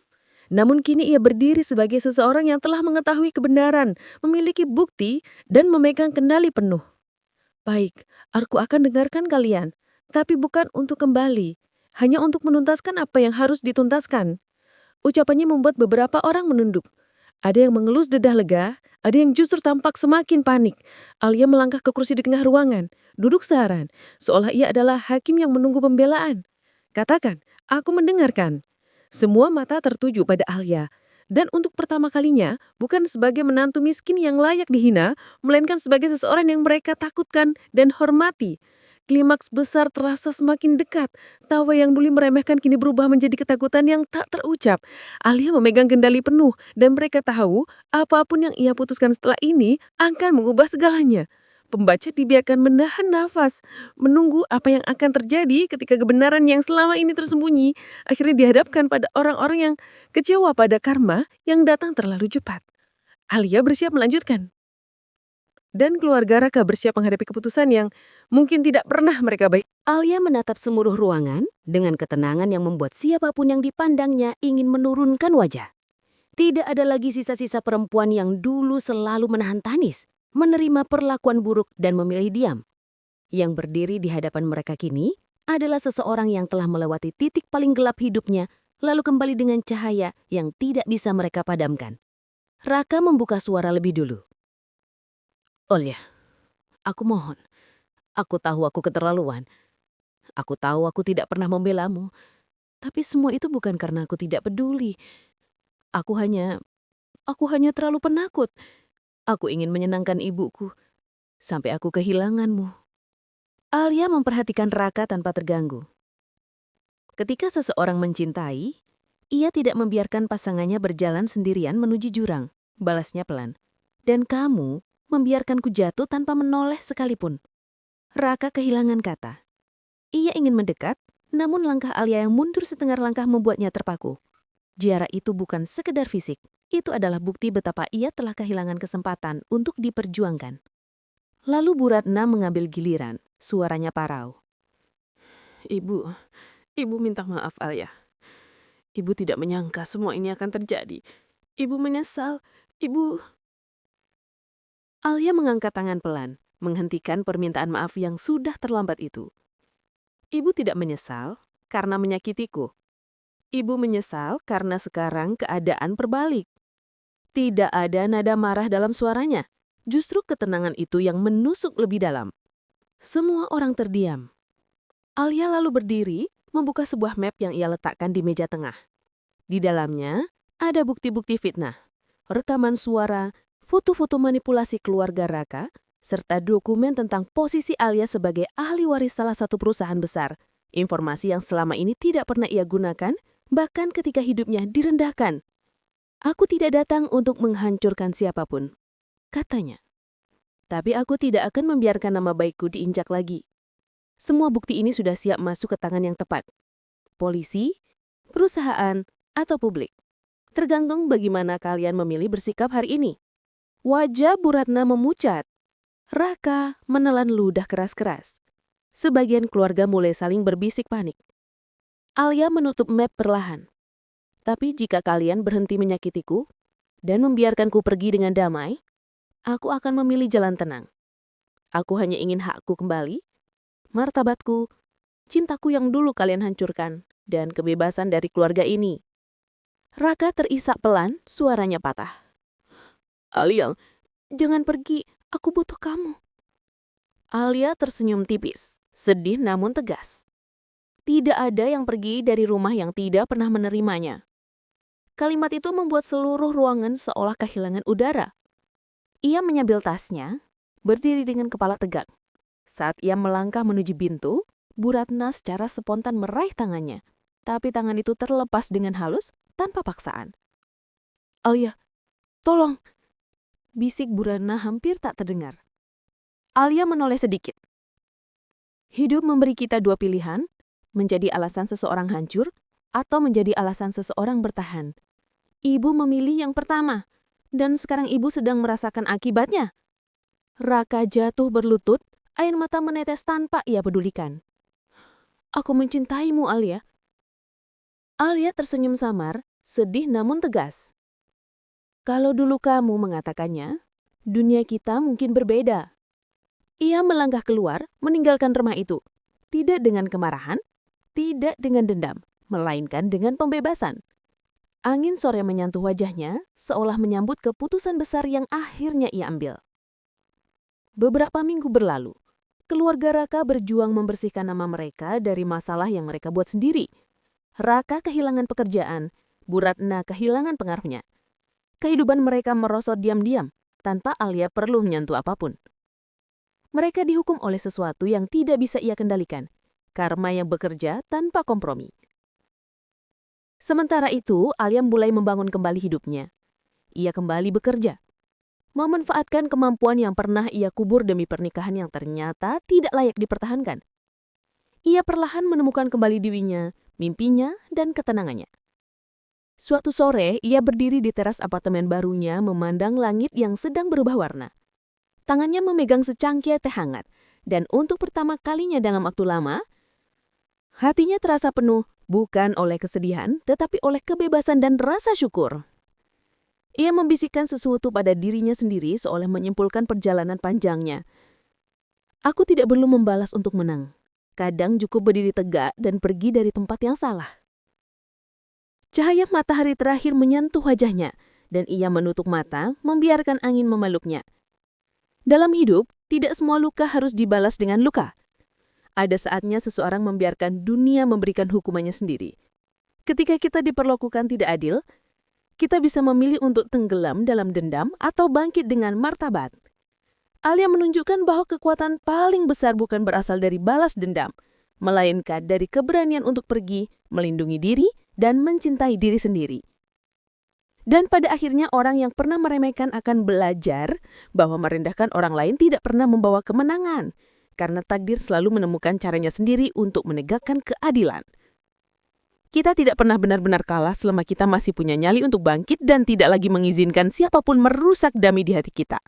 Namun kini ia berdiri sebagai seseorang yang telah mengetahui kebenaran, memiliki bukti, dan memegang kendali penuh. Baik, aku akan dengarkan kalian, tapi bukan untuk kembali. Hanya untuk menuntaskan apa yang harus dituntaskan. Ucapannya membuat beberapa orang menunduk. Ada yang mengelus dedah lega, ada yang justru tampak semakin panik. Alia melangkah ke kursi di tengah ruangan, duduk seharan, seolah ia adalah hakim yang menunggu pembelaan. Katakan, aku mendengarkan. Semua mata tertuju pada Alia. Dan untuk pertama kalinya, bukan sebagai menantu miskin yang layak dihina, melainkan sebagai seseorang yang mereka takutkan dan hormati. Klimaks besar terasa semakin dekat. Tawa yang dulu meremehkan kini berubah menjadi ketakutan yang tak terucap. Alia memegang kendali penuh dan mereka tahu apapun yang ia putuskan setelah ini akan mengubah segalanya. Pembaca dibiarkan menahan nafas, menunggu apa yang akan terjadi ketika kebenaran yang selama ini tersembunyi akhirnya dihadapkan pada orang-orang yang kecewa pada karma yang datang terlalu cepat. Alia bersiap melanjutkan. Dan keluarga Raka bersiap menghadapi keputusan yang mungkin tidak pernah mereka baik. Alia menatap seluruh ruangan dengan ketenangan yang membuat siapapun yang dipandangnya ingin menurunkan wajah. Tidak ada lagi sisa-sisa perempuan yang dulu selalu menahan tangis, menerima perlakuan buruk dan memilih diam. Yang berdiri di hadapan mereka kini adalah seseorang yang telah melewati titik paling gelap hidupnya, lalu kembali dengan cahaya yang tidak bisa mereka padamkan. Raka membuka suara lebih dulu. Alia, aku mohon. Aku tahu aku keterlaluan. Aku tahu aku tidak pernah membelamu. Tapi semua itu bukan karena aku tidak peduli. Aku hanya terlalu penakut. Aku ingin menyenangkan ibuku. Sampai aku kehilanganmu. Alia memperhatikan Raka tanpa terganggu. Ketika seseorang mencintai, ia tidak membiarkan pasangannya berjalan sendirian menuju jurang. Balasnya pelan. Dan kamu membiarkanku jatuh tanpa menoleh sekalipun. Raka kehilangan kata. Ia ingin mendekat, namun langkah Alia yang mundur setengah langkah membuatnya terpaku. Jarak itu bukan sekedar fisik, itu adalah bukti betapa ia telah kehilangan kesempatan untuk diperjuangkan. Lalu Bu Ratna mengambil giliran, suaranya parau. Ibu minta maaf Alia. Ibu tidak menyangka semua ini akan terjadi. Ibu menyesal, Alia mengangkat tangan pelan, menghentikan permintaan maaf yang sudah terlambat itu. Ibu tidak menyesal karena menyakitiku. Ibu menyesal karena sekarang keadaan berbalik. Tidak ada nada marah dalam suaranya. Justru ketenangan itu yang menusuk lebih dalam. Semua orang terdiam. Alia lalu berdiri, membuka sebuah map yang ia letakkan di meja tengah. Di dalamnya ada bukti-bukti fitnah, rekaman suara, foto-foto manipulasi keluarga Raka, serta dokumen tentang posisi Alia sebagai ahli waris salah satu perusahaan besar. Informasi yang selama ini tidak pernah ia gunakan, bahkan ketika hidupnya direndahkan. Aku tidak datang untuk menghancurkan siapapun, katanya. Tapi aku tidak akan membiarkan nama baikku diinjak lagi. Semua bukti ini sudah siap masuk ke tangan yang tepat. Polisi, perusahaan, atau publik. Tergantung bagaimana kalian memilih bersikap hari ini. Wajah Bu Ratna memucat. Raka menelan ludah keras-keras. Sebagian keluarga mulai saling berbisik panik. Alia menutup map perlahan. Tapi jika kalian berhenti menyakitiku dan membiarkanku pergi dengan damai, aku akan memilih jalan tenang. Aku hanya ingin hakku kembali, martabatku, cintaku yang dulu kalian hancurkan, dan kebebasan dari keluarga ini. Raka terisak pelan, suaranya patah. Alia, jangan pergi, aku butuh kamu. Alia tersenyum tipis, sedih namun tegas. Tidak ada yang pergi dari rumah yang tidak pernah menerimanya. Kalimat itu membuat seluruh ruangan seolah kehilangan udara. Ia menyambil tasnya, berdiri dengan kepala tegak. Saat ia melangkah menuju pintu, Bu Ratna secara spontan meraih tangannya. Tapi tangan itu terlepas dengan halus, tanpa paksaan. Alia, tolong! Bisik Bu Ratna hampir tak terdengar. Alia menoleh sedikit. Hidup memberi kita dua pilihan, menjadi alasan seseorang hancur atau menjadi alasan seseorang bertahan. Ibu memilih yang pertama, dan sekarang ibu sedang merasakan akibatnya. Raka jatuh berlutut, air mata menetes tanpa ia pedulikan. Aku mencintaimu, Alia. Alia tersenyum samar, sedih namun tegas. Kalau dulu kamu mengatakannya, dunia kita mungkin berbeda. Ia melangkah keluar, meninggalkan rumah itu. Tidak dengan kemarahan, tidak dengan dendam, melainkan dengan pembebasan. Angin sore menyentuh wajahnya, seolah menyambut keputusan besar yang akhirnya ia ambil. Beberapa minggu berlalu, keluarga Raka berjuang membersihkan nama mereka dari masalah yang mereka buat sendiri. Raka kehilangan pekerjaan, Bu Ratna kehilangan pengaruhnya. Kehidupan mereka merosot diam-diam, tanpa Alia perlu menyentuh apapun. Mereka dihukum oleh sesuatu yang tidak bisa ia kendalikan, karma yang bekerja tanpa kompromi. Sementara itu, Alia mulai membangun kembali hidupnya. Ia kembali bekerja, memanfaatkan kemampuan yang pernah ia kubur demi pernikahan yang ternyata tidak layak dipertahankan. Ia perlahan menemukan kembali dirinya, mimpinya, dan ketenangannya. Suatu sore, ia berdiri di teras apartemen barunya memandang langit yang sedang berubah warna. Tangannya memegang secangkir teh hangat, dan untuk pertama kalinya dalam waktu lama, hatinya terasa penuh bukan oleh kesedihan, tetapi oleh kebebasan dan rasa syukur. Ia membisikkan sesuatu pada dirinya sendiri seolah menyimpulkan perjalanan panjangnya. Aku tidak perlu membalas untuk menang. Kadang cukup berdiri tegak dan pergi dari tempat yang salah. Cahaya matahari terakhir menyentuh wajahnya, dan ia menutup mata, membiarkan angin memeluknya. Dalam hidup, tidak semua luka harus dibalas dengan luka. Ada saatnya seseorang membiarkan dunia memberikan hukumannya sendiri. Ketika kita diperlakukan tidak adil, kita bisa memilih untuk tenggelam dalam dendam atau bangkit dengan martabat. Alia menunjukkan bahwa kekuatan paling besar bukan berasal dari balas dendam, melainkan dari keberanian untuk pergi, melindungi diri, dan mencintai diri sendiri. Dan pada akhirnya orang yang pernah meremehkan akan belajar bahwa merendahkan orang lain tidak pernah membawa kemenangan, karena takdir selalu menemukan caranya sendiri untuk menegakkan keadilan. Kita tidak pernah benar-benar kalah selama kita masih punya nyali untuk bangkit dan tidak lagi mengizinkan siapapun merusak damai di hati kita.